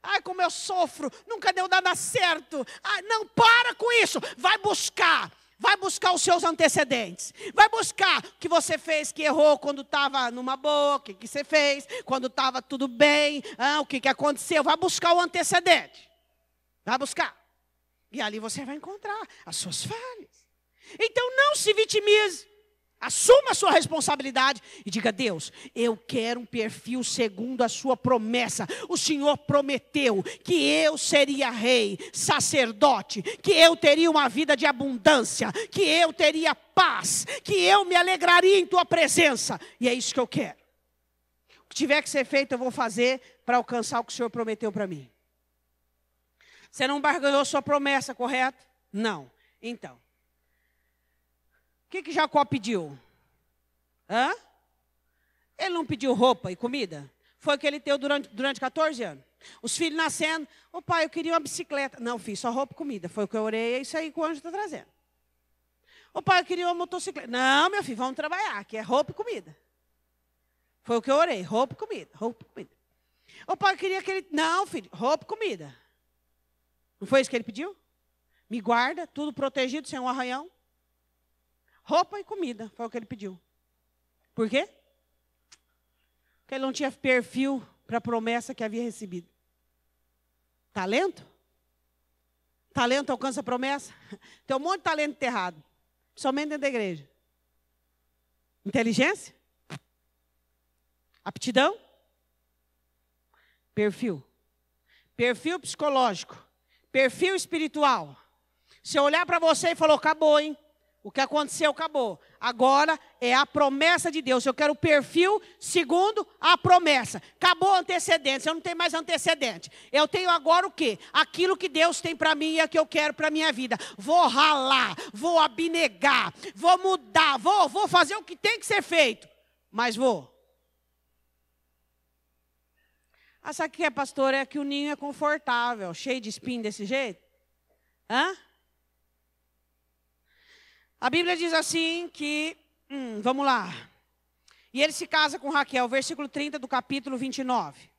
A: Ai, como eu sofro, nunca deu nada certo. Não, para com isso. Vai buscar os seus antecedentes. Vai buscar o que você fez que errou quando estava numa boa, o que você fez quando estava tudo bem, o que aconteceu. Vai buscar o antecedente. Vai buscar. E ali você vai encontrar as suas falhas. Então não se vitimize. Assuma a sua responsabilidade e diga, Deus, eu quero um perfil segundo a sua promessa. O Senhor prometeu que eu seria rei, sacerdote, que eu teria uma vida de abundância, que eu teria paz, que eu me alegraria em tua presença. E é isso que eu quero. O que tiver que ser feito, eu vou fazer para alcançar o que o Senhor prometeu para mim. Você não barganhou sua promessa, correto? Não. Então. O que Jacó pediu? Ele não pediu roupa e comida? Foi o que ele teve durante 14 anos. Os filhos nascendo, pai, eu queria uma bicicleta. Não, filho, só roupa e comida. Foi o que eu orei, é isso aí que o anjo está trazendo. Pai, eu queria uma motocicleta. Não, meu filho, vamos trabalhar, que é roupa e comida. Foi o que eu orei, roupa e comida, roupa e comida. Pai, eu queria aquele... Não, filho, roupa e comida. Não foi isso que ele pediu? Me guarda, tudo protegido, sem um arranhão. Roupa e comida, foi o que ele pediu. Por quê? Porque ele não tinha perfil para a promessa que havia recebido. Talento? Talento alcança a promessa? Tem um monte de talento enterrado. Somente dentro da igreja. Inteligência? Aptidão? Perfil. Perfil psicológico. Perfil espiritual. Se eu olhar para você e falar, acabou, hein? O que aconteceu, acabou. Agora é a promessa de Deus. Eu quero o perfil segundo a promessa. Acabou antecedentes, eu não tenho mais antecedente. Eu tenho agora o quê? Aquilo que Deus tem para mim e é que eu quero para a minha vida. Vou ralar, vou abnegar, vou mudar, vou fazer o que tem que ser feito. Mas vou. Ah, sabe o que é, pastor? É que o ninho é confortável, cheio de espinho desse jeito. Hã? A Bíblia diz assim que, vamos lá. E ele se casa com Raquel, versículo 30 do capítulo 29.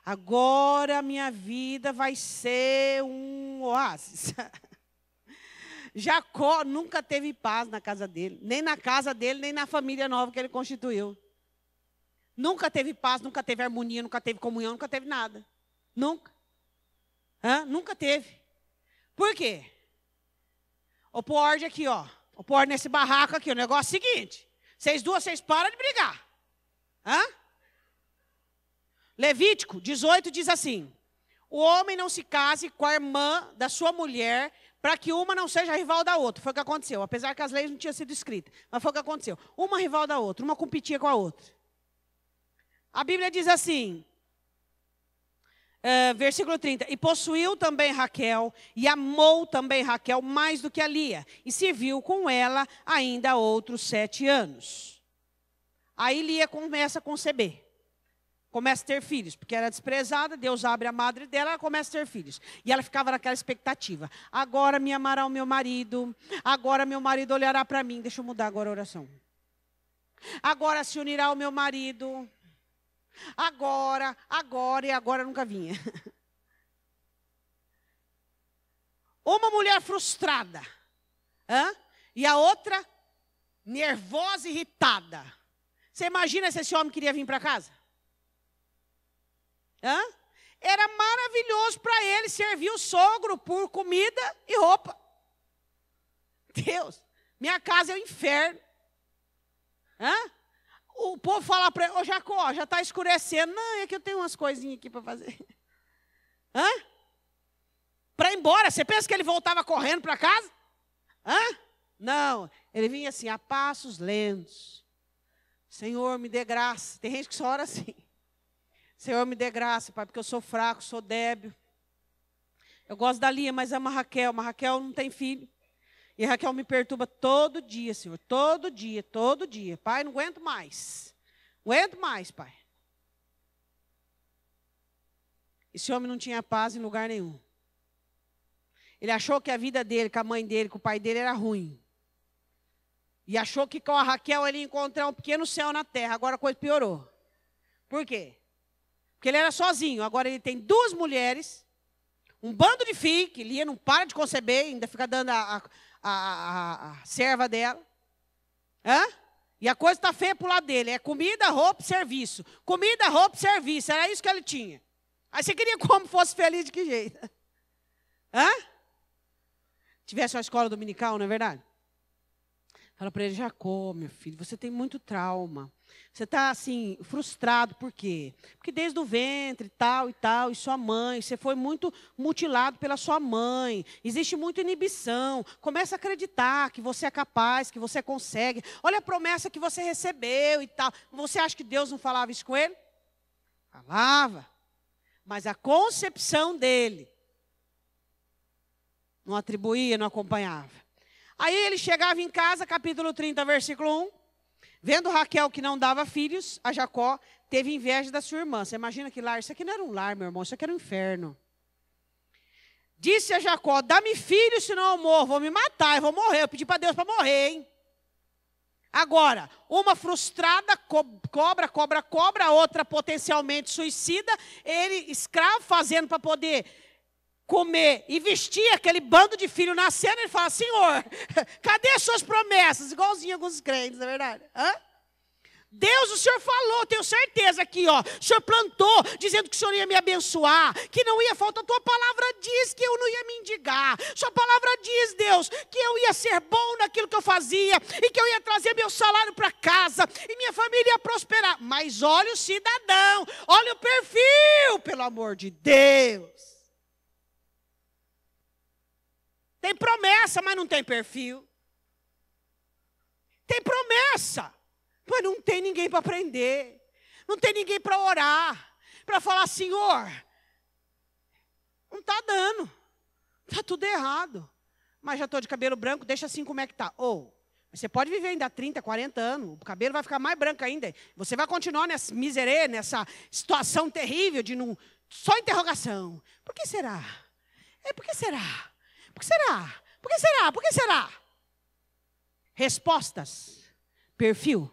A: Agora minha vida vai ser um oásis. Jacó nunca teve paz na casa dele. Nem na casa dele, nem na família nova que ele constituiu. Nunca teve paz, nunca teve harmonia, nunca teve comunhão, nunca teve nada. Nunca. Nunca teve. Por quê? O Pord aqui, ó. O Pord nesse barraco aqui. O negócio é o seguinte. Vocês param de brigar. Levítico 18 diz assim. O homem não se case com a irmã da sua mulher para que uma não seja rival da outra. Foi o que aconteceu. Apesar que as leis não tinham sido escritas. Mas foi o que aconteceu. Uma rival da outra. Uma competia com a outra. A Bíblia diz assim, versículo 30, e possuiu também Raquel, e amou também Raquel mais do que a Lia, e serviu com ela ainda outros 7 anos. Aí Lia começa a conceber, começa a ter filhos, porque era desprezada, Deus abre a madre dela, ela começa a ter filhos. E ela ficava naquela expectativa, agora me amará o meu marido, agora meu marido olhará para mim, deixa eu mudar agora a oração. Agora se unirá ao meu marido... Agora nunca vinha. Uma mulher frustrada. E a outra nervosa e irritada. Você imagina se esse homem queria vir para casa? Era maravilhoso para ele servir o sogro por comida e roupa. Deus, minha casa é o inferno. O povo fala para ele, ô Jacó, já está escurecendo. Não, é que eu tenho umas coisinhas aqui para fazer. Para ir embora, você pensa que ele voltava correndo para casa? Não, ele vinha assim, a passos lentos. Senhor, me dê graça. Tem gente que só ora assim. Senhor, me dê graça, Pai, porque eu sou fraco, sou débil. Eu gosto da Lia, mas amo a Raquel. Mas Raquel não tem filho. E Raquel me perturba todo dia, Senhor. Todo dia, todo dia. Pai, não aguento mais. Não aguento mais, Pai. Esse homem não tinha paz em lugar nenhum. Ele achou que a vida dele, com a mãe dele, com o pai dele era ruim. E achou que com a Raquel ele ia encontrar um pequeno céu na terra. Agora a coisa piorou. Por quê? Porque ele era sozinho. Agora ele tem 2 mulheres, um bando de filhos, que Lia não para de conceber, ainda fica dando a serva dela. E a coisa está feia para o lado dele. É comida, roupa e serviço. Comida, roupa e serviço. Era isso que ele tinha. Aí você queria como fosse feliz de que jeito? Tivesse uma escola dominical, não é verdade? Fala para ele, Jacó, meu filho, você tem muito trauma. Você está, assim, frustrado. Por quê? Porque desde o ventre, tal, e sua mãe, você foi muito mutilado pela sua mãe. Existe muita inibição. Começa a acreditar que você é capaz, que você consegue. Olha a promessa que você recebeu e tal. Você acha que Deus não falava isso com ele? Falava. Mas a concepção dele não atribuía, não acompanhava. Aí ele chegava em casa, capítulo 30, versículo 1. Vendo Raquel que não dava filhos, a Jacó teve inveja da sua irmã. Você imagina que lar? Isso aqui não era um lar, meu irmão. Isso aqui era um inferno. Disse a Jacó, dá-me filhos, senão eu morro. Vou me matar, eu vou morrer. Eu pedi para Deus para morrer, hein? Agora, uma frustrada, cobra, outra potencialmente suicida. Ele, escravo, fazendo para poder comer e vestir aquele bando de filho nascendo, ele fala, Senhor, cadê as suas promessas? Igualzinho alguns crentes, não é verdade? Deus, o Senhor falou, tenho certeza aqui, ó. O Senhor plantou, dizendo que o Senhor ia me abençoar, que não ia faltar. A tua palavra diz que eu não ia mendigar. Sua palavra diz, Deus, que eu ia ser bom naquilo que eu fazia, e que eu ia trazer meu salário para casa, e minha família ia prosperar. Mas olha o cidadão, olha o perfil, pelo amor de Deus. Tem promessa, mas não tem perfil. Tem promessa, mas não tem ninguém para aprender. Não tem ninguém para orar. Para falar, Senhor, não está dando. Está tudo errado. Mas já estou de cabelo branco, deixa assim como é que está. Você pode viver ainda 30, 40 anos. O cabelo vai ficar mais branco ainda. Você vai continuar nessa miséria, nessa situação terrível de não... Só interrogação. Por que será? Por que será? Por que será? Por que será? Por que será? Respostas. Perfil.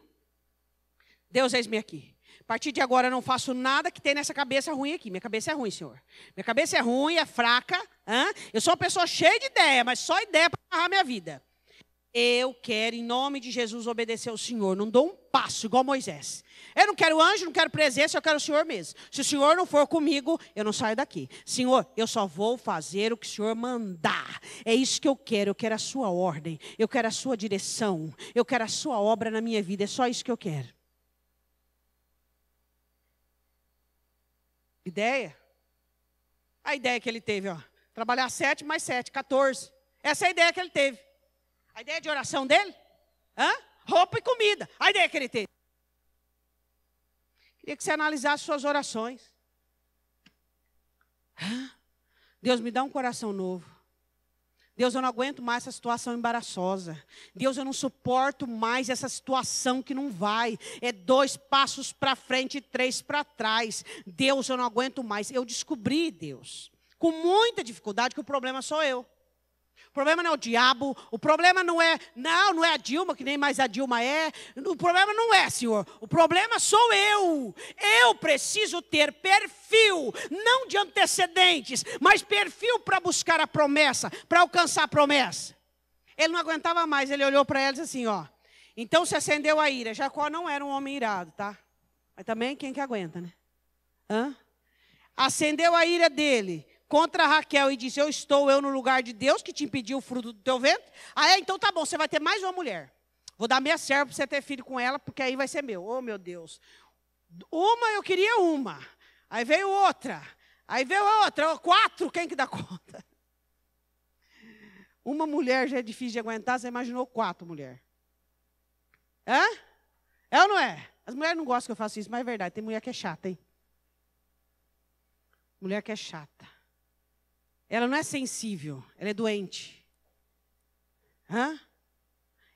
A: Deus, eis-me aqui. A partir de agora eu não faço nada que tem nessa cabeça ruim aqui. Minha cabeça é ruim, Senhor. Minha cabeça é ruim, é fraca. Eu sou uma pessoa cheia de ideia, mas só ideia para amarrar minha vida. Eu quero, em nome de Jesus, obedecer ao Senhor. Não dou um passo, igual Moisés. Eu não quero anjo, não quero presença, eu quero o Senhor mesmo. Se o Senhor não for comigo, eu não saio daqui. Senhor, eu só vou fazer o que o Senhor mandar. É isso que eu quero a sua ordem. Eu quero a sua direção. Eu quero a sua obra na minha vida. É só isso que eu quero. Ideia? A ideia que ele teve, ó. Trabalhar 7 mais 7, 14. Essa é a ideia que ele teve. A ideia de oração dele? Roupa e comida. A ideia que ele teve. Queria que você analisasse suas orações. Deus, me dá um coração novo. Deus, eu não aguento mais essa situação embaraçosa. Deus, eu não suporto mais essa situação que não vai. É 2 passos para frente e 3 para trás. Deus, eu não aguento mais. Eu descobri, Deus, com muita dificuldade, que o problema sou eu. O problema não é o diabo, o problema não é a Dilma, que nem mais a Dilma é. O problema não é, Senhor, o problema sou eu. Eu preciso ter perfil, não de antecedentes, mas perfil para buscar a promessa, para alcançar a promessa. Ele não aguentava mais, ele olhou para ela e disse assim, ó. Então se acendeu a ira. Jacó não era um homem irado, tá? Mas também quem que aguenta, né? Acendeu a ira dele contra Raquel e disse, eu no lugar de Deus que te impediu o fruto do teu ventre. Então tá bom, você vai ter mais uma mulher. Vou dar minha serva para você ter filho com ela, porque aí vai ser meu. Oh, meu Deus. Eu queria uma. Aí veio outra. Aí veio outra. 4, quem que dá conta? Uma mulher já é difícil de aguentar, você imaginou 4 mulheres. É ou não é? As mulheres não gostam que eu faça isso, mas é verdade. Tem mulher que é chata, hein? Mulher que é chata. Ela não é sensível, ela é doente.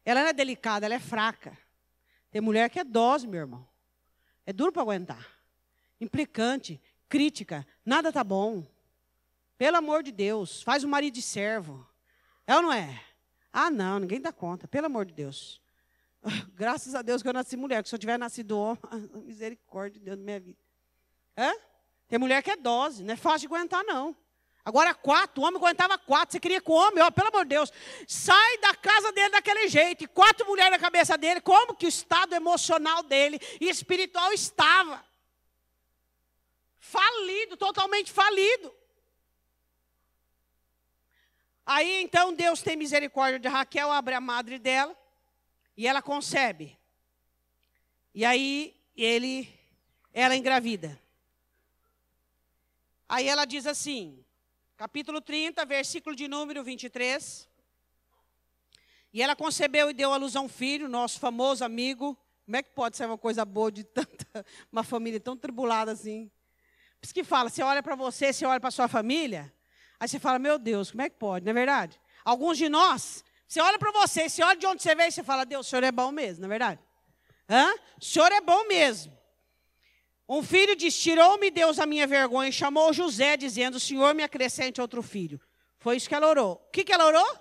A: Ela não é delicada, ela é fraca. Tem mulher que é dose, meu irmão. É duro para aguentar. Implicante, crítica, nada tá bom. Pelo amor de Deus, faz o marido de servo. É ou não é? Não, ninguém dá conta, pelo amor de Deus. Graças a Deus que eu nasci mulher, que se eu tivesse nascido homem, misericórdia de Deus na minha vida. Tem mulher que é dose, não é fácil de aguentar, não. Agora 4, o homem aguentava 4, você queria com o homem, pelo amor de Deus, sai da casa dele daquele jeito, e 4 mulheres na cabeça dele, como que o estado emocional dele e espiritual estava? Falido, totalmente falido. Aí então Deus tem misericórdia de Raquel, abre a madre dela, e ela concebe. E aí ela engravida. Aí ela diz assim, capítulo 30, versículo de número 23. E ela concebeu e deu à luz a um filho, nosso famoso amigo. Como é que pode ser uma coisa boa de uma família tão tribulada assim? Por isso que fala, você olha para você, você olha para a sua família, aí você fala, meu Deus, como é que pode, não é verdade? Alguns de nós, você olha para você, você olha de onde você veio e você fala, Deus, o Senhor é bom mesmo, não é verdade? O Senhor é bom mesmo. Um filho diz, tirou-me Deus a minha vergonha, e chamou José, dizendo, o Senhor me acrescente outro filho. Foi isso que ela orou. O que ela orou?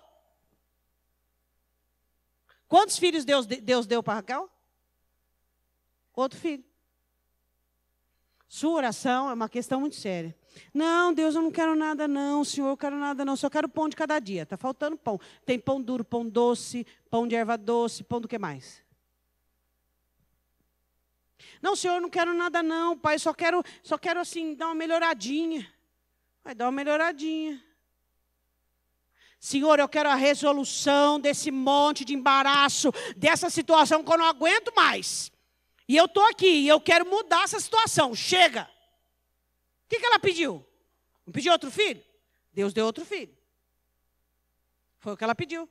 A: Quantos filhos Deus deu para Raquel? Outro filho. Sua oração é uma questão muito séria. Não, Deus, eu não quero nada não, Senhor, eu quero nada não, só quero pão de cada dia. Está faltando pão. Tem pão duro, pão doce, pão de erva doce, pão do que mais? Não, Senhor, eu não quero nada não, Pai, só quero assim, dar uma melhoradinha. Vai dar uma melhoradinha. Senhor, eu quero a resolução desse monte de embaraço, dessa situação que eu não aguento mais. E eu estou aqui, e eu quero mudar essa situação. Chega. O que ela pediu? Não pediu outro filho? Deus deu outro filho. Foi o que ela pediu.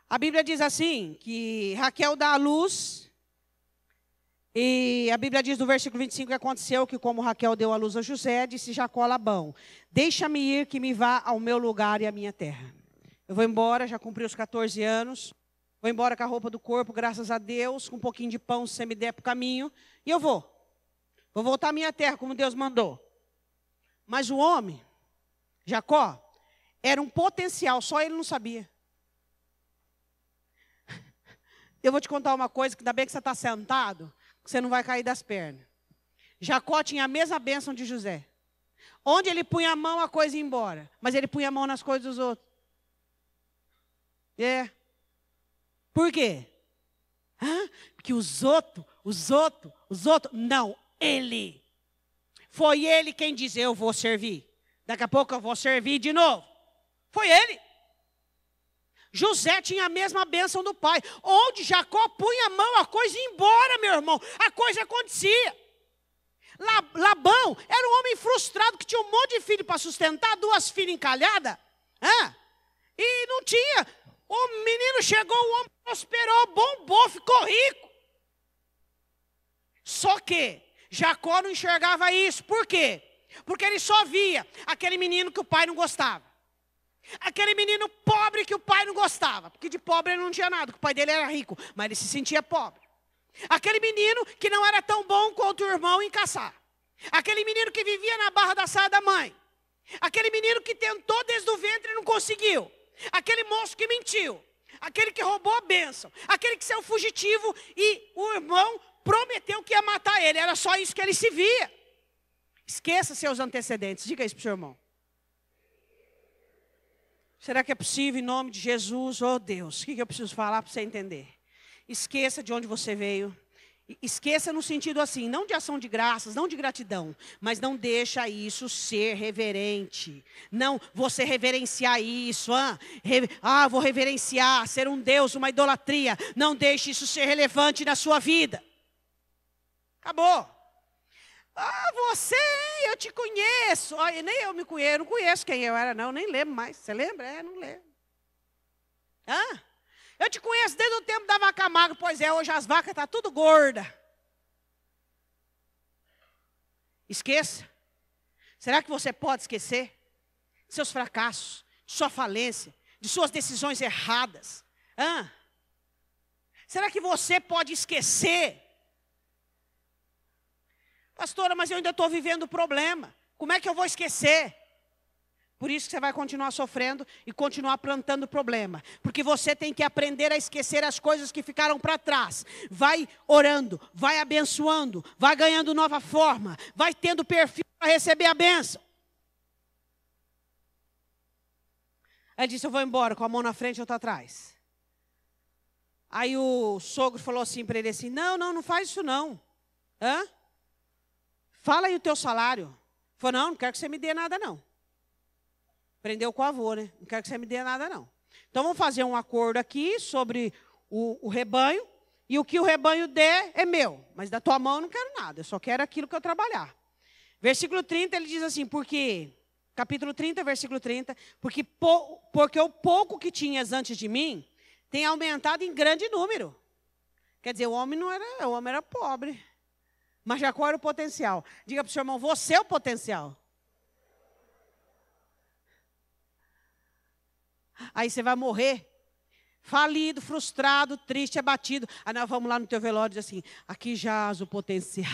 A: A Bíblia diz assim, que Raquel dá à luz, e a Bíblia diz no versículo 25 que aconteceu que como Raquel deu à luz a José, disse Jacó a Labão, deixa-me ir que me vá ao meu lugar e à minha terra. Eu vou embora, já cumpri os 14 anos, vou embora com a roupa do corpo, graças a Deus, com um pouquinho de pão, se você me der para o caminho, e eu vou. Vou voltar à minha terra, como Deus mandou. Mas o homem, Jacó, era um potencial, só ele não sabia. Eu vou te contar uma coisa, que ainda bem que você está sentado, que você não vai cair das pernas. Jacó tinha a mesma bênção de José. Onde ele punha a mão, a coisa ia embora. Mas ele punha a mão nas coisas dos outros. Por quê? Porque os outros. Não, ele. Foi ele quem disse, eu vou servir. Daqui a pouco eu vou servir de novo. Foi ele. José tinha a mesma bênção do pai. Onde Jacó punha a mão, a coisa ia embora, meu irmão. A coisa acontecia. Labão era um homem frustrado que tinha um monte de filho para sustentar, 2 filhas encalhadas. E não tinha. O menino chegou, o homem prosperou, bombou, ficou rico. Só que Jacó não enxergava isso. Por quê? Porque ele só via aquele menino que o pai não gostava. Aquele menino pobre que o pai não gostava. Porque de pobre ele não tinha nada, porque o pai dele era rico, mas ele se sentia pobre. Aquele menino que não era tão bom quanto o irmão em caçar. Aquele menino que vivia na barra da saia da mãe. Aquele menino que tentou desde o ventre e não conseguiu. Aquele moço que mentiu. Aquele que roubou a bênção. Aquele que saiu fugitivo e o irmão prometeu que ia matar ele. Era só isso que ele se via. Esqueça seus antecedentes. Diga isso para o seu irmão. Será que é possível em nome de Jesus? Oh Deus, o que eu preciso falar para você entender? Esqueça de onde você veio. Esqueça no sentido assim, não de ação de graças, não de gratidão, mas não deixa isso ser reverente. Não, você reverenciar isso, vou reverenciar, ser um Deus, uma idolatria. Não deixe isso ser relevante na sua vida. Acabou. Você, eu te conheço. Nem eu me conheço, não conheço quem eu era não, nem lembro mais. Você lembra? Não lembro. Eu te conheço desde o tempo da vaca magra, pois hoje as vacas estão tudo gordas. Esqueça. Será que você pode esquecer de seus fracassos, de sua falência, de suas decisões erradas? Será que você pode esquecer? Pastora, mas eu ainda estou vivendo o problema. Como é que eu vou esquecer? Por isso que você vai continuar sofrendo e continuar plantando problema. Porque você tem que aprender a esquecer as coisas que ficaram para trás. Vai orando, vai abençoando, vai ganhando nova forma, vai tendo perfil para receber a bênção. Aí disse, eu vou embora, com a mão na frente e outra atrás. Aí o sogro falou assim para ele assim, não faz isso não. Fala aí o teu salário. Ele falou, não quero que você me dê nada não. Aprendeu com o avô, né? Não quero que você me dê nada, não. Então, vamos fazer um acordo aqui sobre o rebanho. E o que o rebanho der é meu. Mas da tua mão eu não quero nada. Eu só quero aquilo que eu trabalhar. Versículo 30, ele diz assim, capítulo 30, versículo 30. Porque o pouco que tinhas antes de mim tem aumentado em grande número. Quer dizer, o homem era pobre. Mas Jacó era o potencial. Diga para o seu irmão, você é o potencial. Aí você vai morrer, falido, frustrado, triste, abatido. Aí nós vamos lá no teu velório e diz assim, aqui jaz o potencial.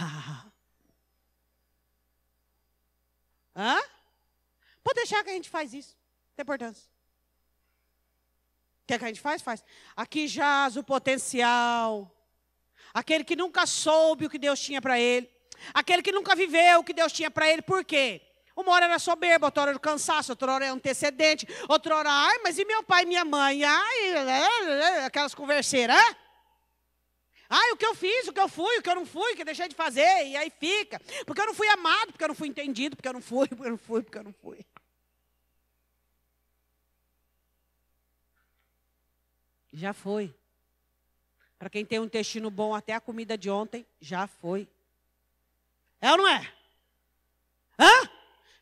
A: Pode deixar que a gente faz isso, não tem importância. Quer que a gente faz? Faz. Aqui jaz o potencial. Aquele que nunca soube o que Deus tinha para ele. Aquele que nunca viveu o que Deus tinha para ele. Por quê? Uma hora era soberba, outra hora era cansaço, outra hora era antecedente, outra hora, ai, mas e meu pai e minha mãe? Ai, aquelas converseiras, ai, o que eu fiz, o que eu fui, o que eu não fui, o que eu deixei de fazer, e aí fica. Porque eu não fui amado, porque eu não fui entendido, porque eu não fui, porque eu não fui, porque eu não fui. Já foi. Para quem tem um intestino bom, até a comida de ontem, já foi. É ou não é? Hã?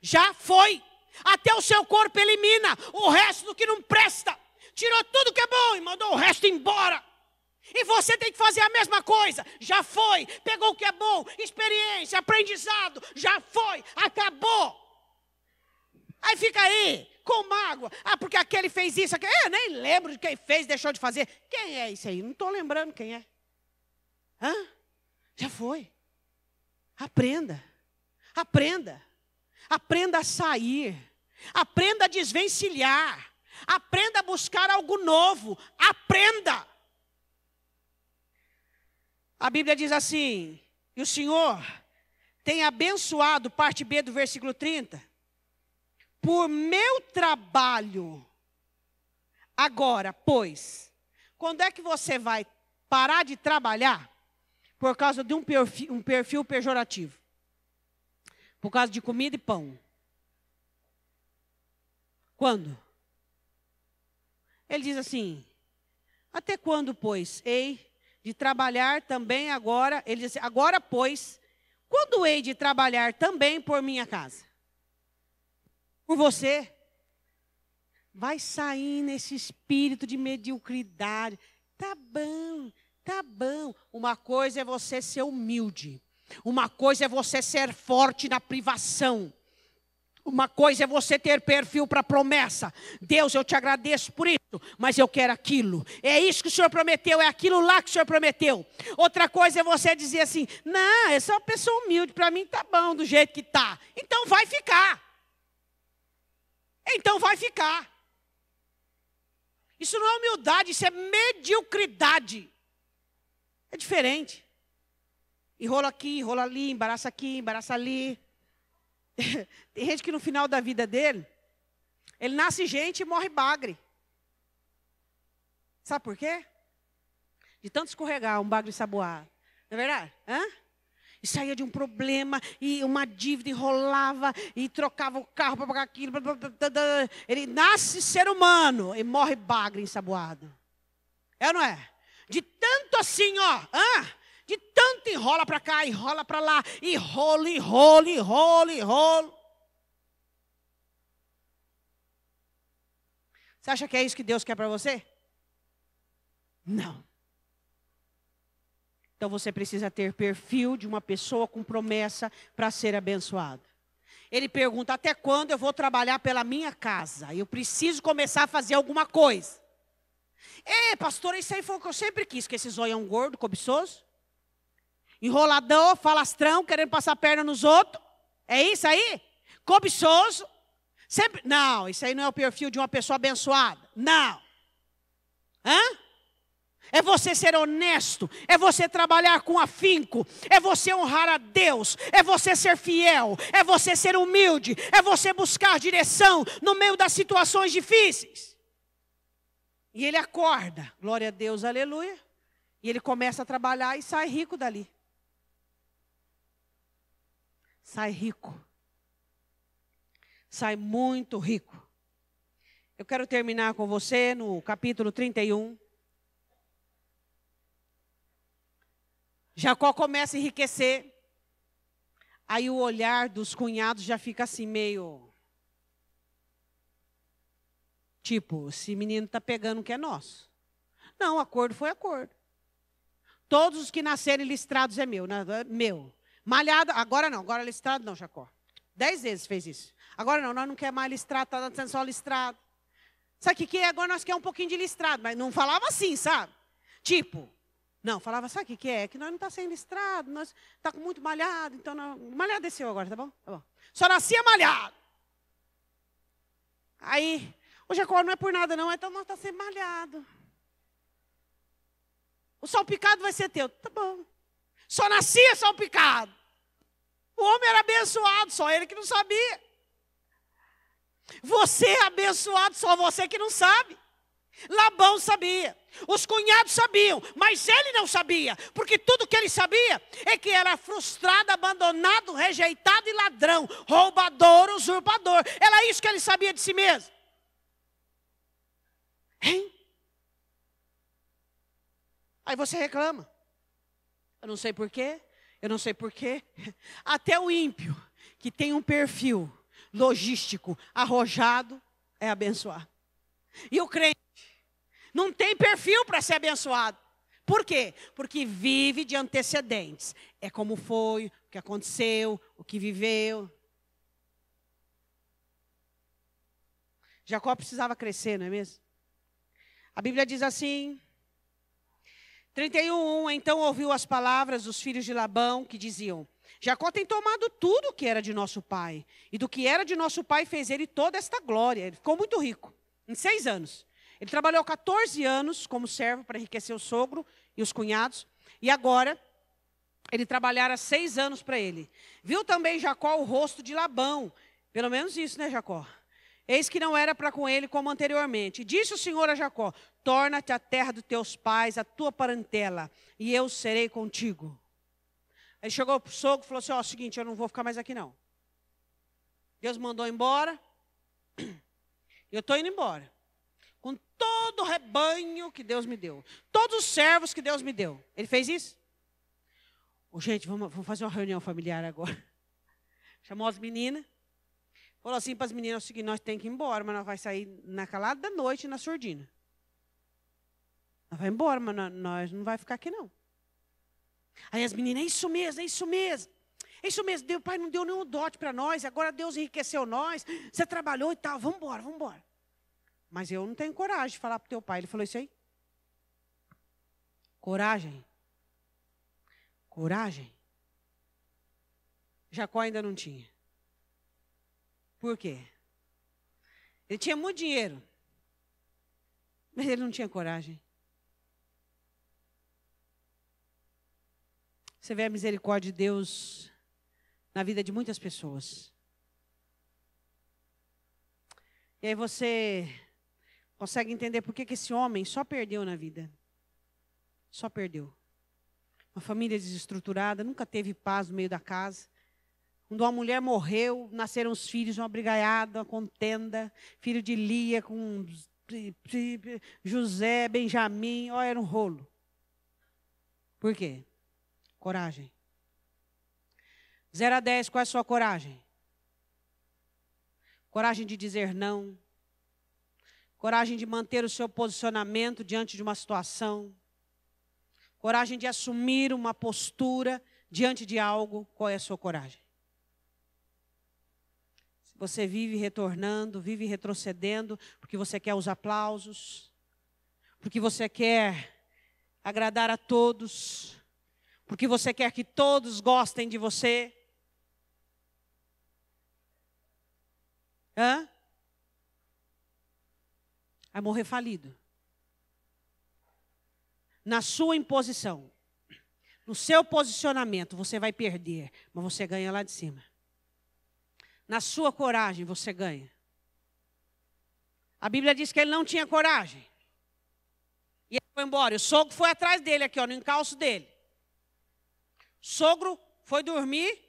A: Já foi. Até o seu corpo elimina o resto do que não presta. Tirou tudo que é bom e mandou o resto embora. E você tem que fazer a mesma coisa. Já foi. Pegou o que é bom, experiência, aprendizado. Já foi. Acabou. Aí fica aí, com mágoa. Ah, porque aquele fez isso. Eu nem lembro de quem fez, deixou de fazer. Quem é isso aí? Não estou lembrando quem é. Hã? Já foi. Aprenda. Aprenda. Aprenda a sair. Aprenda a desvencilhar. Aprenda a buscar algo novo. Aprenda. A Bíblia diz assim: e o Senhor tem abençoado, parte B do versículo 30, por meu trabalho. Agora, pois, quando é que você vai parar de trabalhar por causa de um perfil pejorativo? Por causa de comida e pão. Quando? Ele diz assim: até quando, pois, hei de trabalhar também agora? Ele diz assim: agora, pois, quando hei de trabalhar também por minha casa? Por você? Vai sair nesse espírito de mediocridade. Tá bom, tá bom. Uma coisa é você ser humilde. Uma coisa é você ser forte na privação. Uma coisa é você ter perfil para promessa. Deus, eu te agradeço por isso, mas eu quero aquilo. É isso que o Senhor prometeu, é aquilo lá que o Senhor prometeu. Outra coisa é você dizer assim: não, eu sou uma pessoa humilde, para mim tá bom do jeito que tá. Então vai ficar. Então vai ficar. Isso não é humildade, isso é mediocridade. É diferente. Enrola aqui, enrola ali, embaraça aqui, embaraça ali. Tem gente que no final da vida dele, ele nasce gente e morre bagre. Sabe por quê? De tanto escorregar, um bagre saboado. Não é verdade? Hã? E saía de um problema, e uma dívida, enrolava, e trocava o carro para pagar aquilo. Ele nasce ser humano e morre bagre ensaboado. É ou não é? De tanto assim, ó. De tanto enrola para cá, enrola para lá, e rolo. Você acha que é isso que Deus quer para você? Não. Então você precisa ter perfil de uma pessoa com promessa para ser abençoado. Ele pergunta: até quando eu vou trabalhar pela minha casa? Eu preciso começar a fazer alguma coisa. Pastor, isso aí foi o que eu sempre quis, que esse zoião gordo, cobiçoso. Enroladão, falastrão, querendo passar a perna nos outros. É isso aí? Cobiçoso. Sempre. Não, isso aí não é o perfil de uma pessoa abençoada. Não. É você ser honesto. É você trabalhar com afinco. É você honrar a Deus. É você ser fiel. É você ser humilde. É você buscar direção no meio das situações difíceis. E ele acorda. Glória a Deus, aleluia. E ele começa a trabalhar e sai rico dali. Sai rico. Sai muito rico. Eu quero terminar com você no capítulo 31. Jacó começa a enriquecer. Aí o olhar dos cunhados já fica assim meio... tipo, esse menino está pegando o que é nosso. Não, acordo foi acordo. Todos os que nascerem listrados é meu. Meu. Malhado, agora não, agora listrado não, Jacó. 10 vezes fez isso. Agora não, nós não queremos mais listrado, está sendo só listrado. Sabe o que é? Agora nós queremos um pouquinho de listrado, mas não falava assim, sabe? Tipo, não, falava, sabe o que é? Que nós não está sendo listrado, nós está com muito malhado, então malhado desceu agora, tá bom? Tá bom. Só nascia malhado. Aí, o Jacó não é por nada não, então nós está sendo malhado. O salpicado vai ser teu, tá bom. Só nascia salpicado. O homem era abençoado, só ele que não sabia. Você é abençoado, só você que não sabe. Labão sabia, os cunhados sabiam, mas ele não sabia, porque tudo que ele sabia é que era frustrado, abandonado, rejeitado e ladrão, roubador, usurpador. Era isso que ele sabia de si mesmo. Hein? Aí você reclama. Eu não sei porquê, eu não sei porquê. Até o ímpio, que tem um perfil logístico arrojado, é abençoado. E o crente não tem perfil para ser abençoado. Por quê? Porque vive de antecedentes. É como foi, o que aconteceu, o que viveu. Jacó precisava crescer, não é mesmo? A Bíblia diz assim, 31, então ouviu as palavras dos filhos de Labão, que diziam, Jacó tem tomado tudo que era de nosso pai, e do que era de nosso pai fez ele toda esta glória. Ele ficou muito rico, em 6 anos. Ele trabalhou 14 anos como servo para enriquecer o sogro e os cunhados. E agora, ele trabalhara 6 anos para ele. Viu também Jacó o rosto de Labão. Pelo menos isso, né, Jacó? Eis que não era para com ele como anteriormente. E disse o Senhor a Jacó, torna-te à terra dos teus pais, a tua parentela, e eu serei contigo. Aí chegou para o sogro e falou assim, ó, seguinte, eu não vou ficar mais aqui não. Deus mandou embora. Eu estou indo embora. Com todo o rebanho que Deus me deu. Todos os servos que Deus me deu. Ele fez isso? Oh, gente, vamos fazer uma reunião familiar agora. Chamou as meninas. Falou assim para as meninas, é o seguinte, nós temos que ir embora, mas nós vamos sair na calada da noite na surdina. Nós vamos embora, mas nós não vamos ficar aqui não. Aí as meninas, é isso mesmo, é isso mesmo. É isso mesmo, Deus, pai não deu nenhum dote para nós, agora Deus enriqueceu nós, você trabalhou e tal, vamos embora, vamos embora. Mas eu não tenho coragem de falar para o teu pai. Ele falou isso aí? Coragem. Coragem. Jacó ainda não tinha. Por quê? Ele tinha muito dinheiro. Mas ele não tinha coragem. Você vê a misericórdia de Deus na vida de muitas pessoas. E aí você consegue entender por que esse homem só perdeu na vida. Só perdeu. Uma família desestruturada, nunca teve paz no meio da casa. Quando uma mulher morreu, nasceram os filhos, uma brigaiada, uma contenda. Filho de Lia com José, Benjamim, ó, era um rolo. Por quê? Coragem. 0 a 10, qual é a sua coragem? Coragem de dizer não. Coragem de manter o seu posicionamento diante de uma situação. Coragem de assumir uma postura diante de algo. Qual é a sua coragem? Se você vive retornando, vive retrocedendo, porque você quer os aplausos, porque você quer agradar a todos, porque você quer que todos gostem de você. Hã? Vai morrer falido. Na sua imposição, no seu posicionamento, você vai perder, mas você ganha lá de cima. Na sua coragem, você ganha. A Bíblia diz que ele não tinha coragem. E ele foi embora. O sogro foi atrás dele aqui, ó, no encalço dele. O sogro foi dormir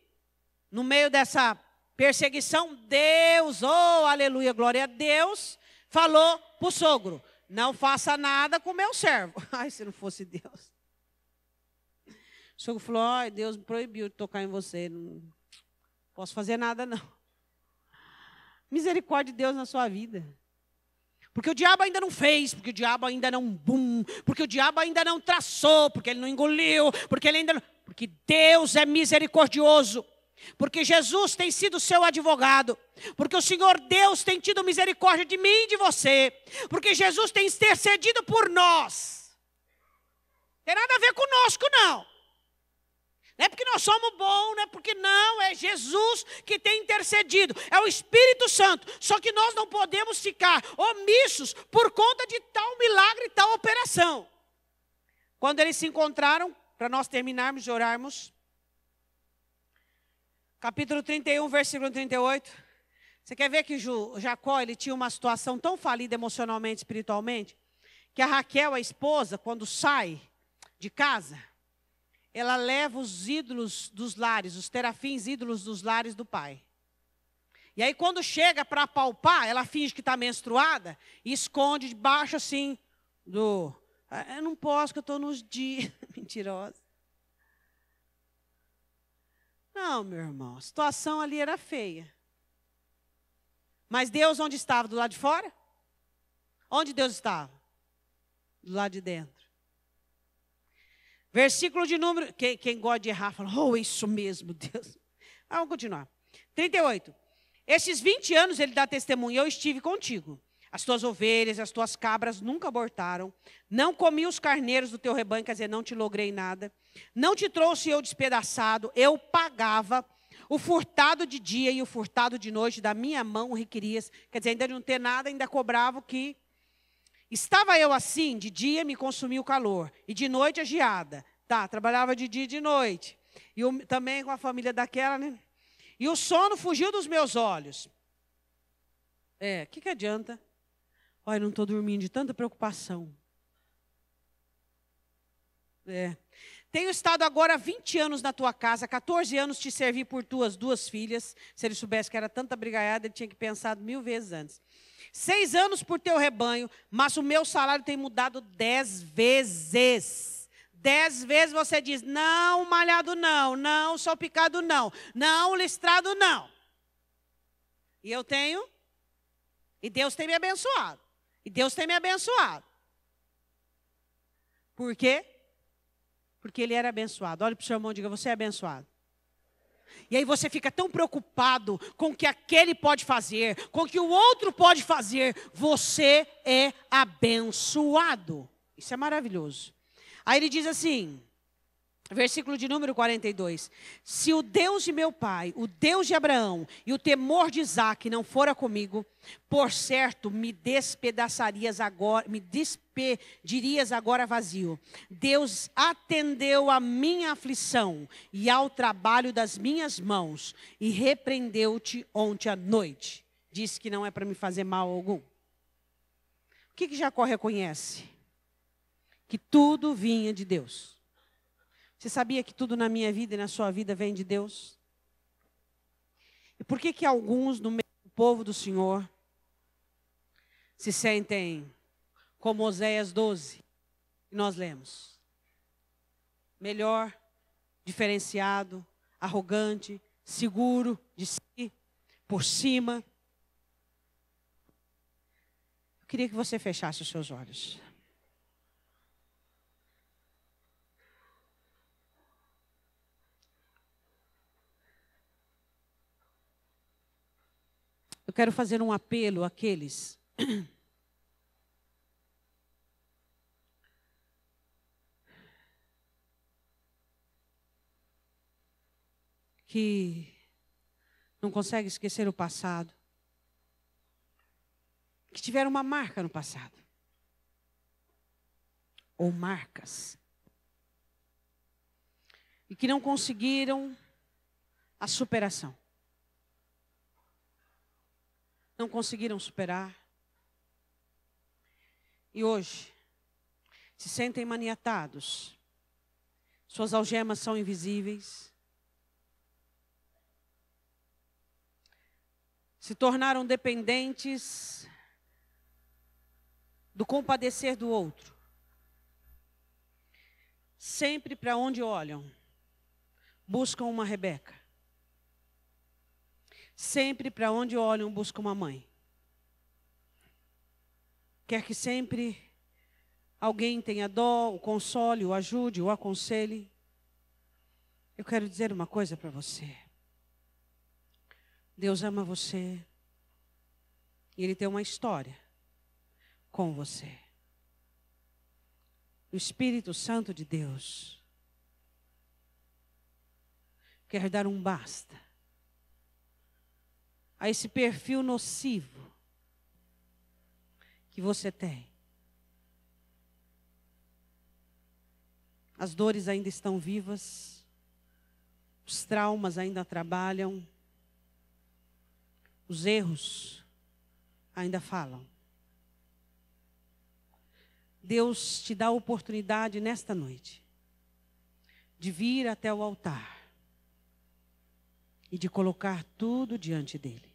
A: no meio dessa perseguição. Deus, oh, aleluia, glória a Deus, falou para o sogro, não faça nada com o meu servo. Ai, se não fosse Deus. O sogro falou, ai, Deus me proibiu de tocar em você. Não posso fazer nada, não. Misericórdia de Deus na sua vida. Porque o diabo ainda não fez, porque o diabo ainda não porque o diabo ainda não traçou, porque ele não engoliu, porque ele ainda não... Porque Deus é misericordioso. Porque Jesus tem sido seu advogado. Porque o Senhor Deus tem tido misericórdia de mim e de você. Porque Jesus tem intercedido por nós. Não tem nada a ver conosco, não. Não é porque nós somos bons, não é porque não, é Jesus que tem intercedido. É o Espírito Santo. Só que nós não podemos ficar omissos por conta de tal milagre e tal operação. Quando eles se encontraram, para nós terminarmos de orarmos, capítulo 31, versículo 38. Você quer ver que Jacó ele tinha uma situação tão falida emocionalmente, espiritualmente, que a Raquel, a esposa, quando sai de casa, ela leva os ídolos dos lares, os terafins ídolos dos lares do pai. E aí quando chega para apalpar, ela finge que está menstruada e esconde debaixo assim do... Eu não posso, que eu estou nos dias... Mentirosa. Não, meu irmão, a situação ali era feia. Mas Deus onde estava? Do lado de fora? Onde Deus estava? Do lado de dentro. Versículo de número... Quem gosta de errar, fala, oh, isso mesmo, Deus. Vamos continuar. 38. Esses 20 anos ele dá testemunho, eu estive contigo. As tuas ovelhas, as tuas cabras nunca abortaram. Não comi os carneiros do teu rebanho, quer dizer, não te logrei nada. Não te trouxe eu despedaçado, eu pagava. O furtado de dia e o furtado de noite da minha mão requerias. Quer dizer, ainda de não ter nada, ainda cobrava o que... Estava eu assim, de dia me consumia o calor, e de noite a geada. Tá, trabalhava de dia e de noite. E também com a família daquela, né? E o sono fugiu dos meus olhos. O que adianta? Olha, não estou dormindo de tanta preocupação. Tenho estado agora 20 anos na tua casa, 14 anos te servi por tuas 2 filhas. Se ele soubesse que era tanta brigaiada, ele tinha que pensar 1000 vezes antes. 6 anos por teu rebanho, mas o meu salário tem mudado 10 vezes. 10 vezes você diz, não, malhado não, não, salpicado não, não, listrado não. E eu tenho, e Deus tem me abençoado. E Deus tem me abençoado. Por quê? Porque ele era abençoado. Olha para o seu irmão e diga, você é abençoado. E aí você fica tão preocupado com o que aquele pode fazer, com o que o outro pode fazer. Você é abençoado. Isso é maravilhoso. Aí ele diz assim, versículo de número 42. Se o Deus de meu pai, o Deus de Abraão e o temor de Isaque não fora comigo, por certo me despedaçarias agora, me despedirias agora vazio. Deus atendeu à minha aflição e ao trabalho das minhas mãos e repreendeu-te ontem à noite. Disse que não é para me fazer mal algum. O que Jacó reconhece? Que tudo vinha de Deus. Você sabia que tudo na minha vida e na sua vida vem de Deus? E por que alguns no meio do povo do Senhor se sentem como Oséias 12, que nós lemos? Melhor, diferenciado, arrogante, seguro de si, por cima. Eu queria que você fechasse os seus olhos. Eu quero fazer um apelo àqueles que não conseguem esquecer o passado, que tiveram uma marca no passado, ou marcas, e que não conseguiram a superação. Não conseguiram superar. E hoje se sentem maniatados. Suas algemas são invisíveis. Se tornaram dependentes do compadecer do outro. Sempre para onde olham, buscam uma Rebeca. Sempre para onde olham, buscam uma mãe. Quer que sempre alguém tenha dó, o console, o ajude, o aconselhe. Eu quero dizer uma coisa para você. Deus ama você. E Ele tem uma história com você. O Espírito Santo de Deus quer dar um basta a esse perfil nocivo que você tem. As dores ainda estão vivas, Os traumas ainda trabalham. Os erros ainda falam. Deus te dá a oportunidade nesta noite de vir até o altar e de colocar tudo diante dele.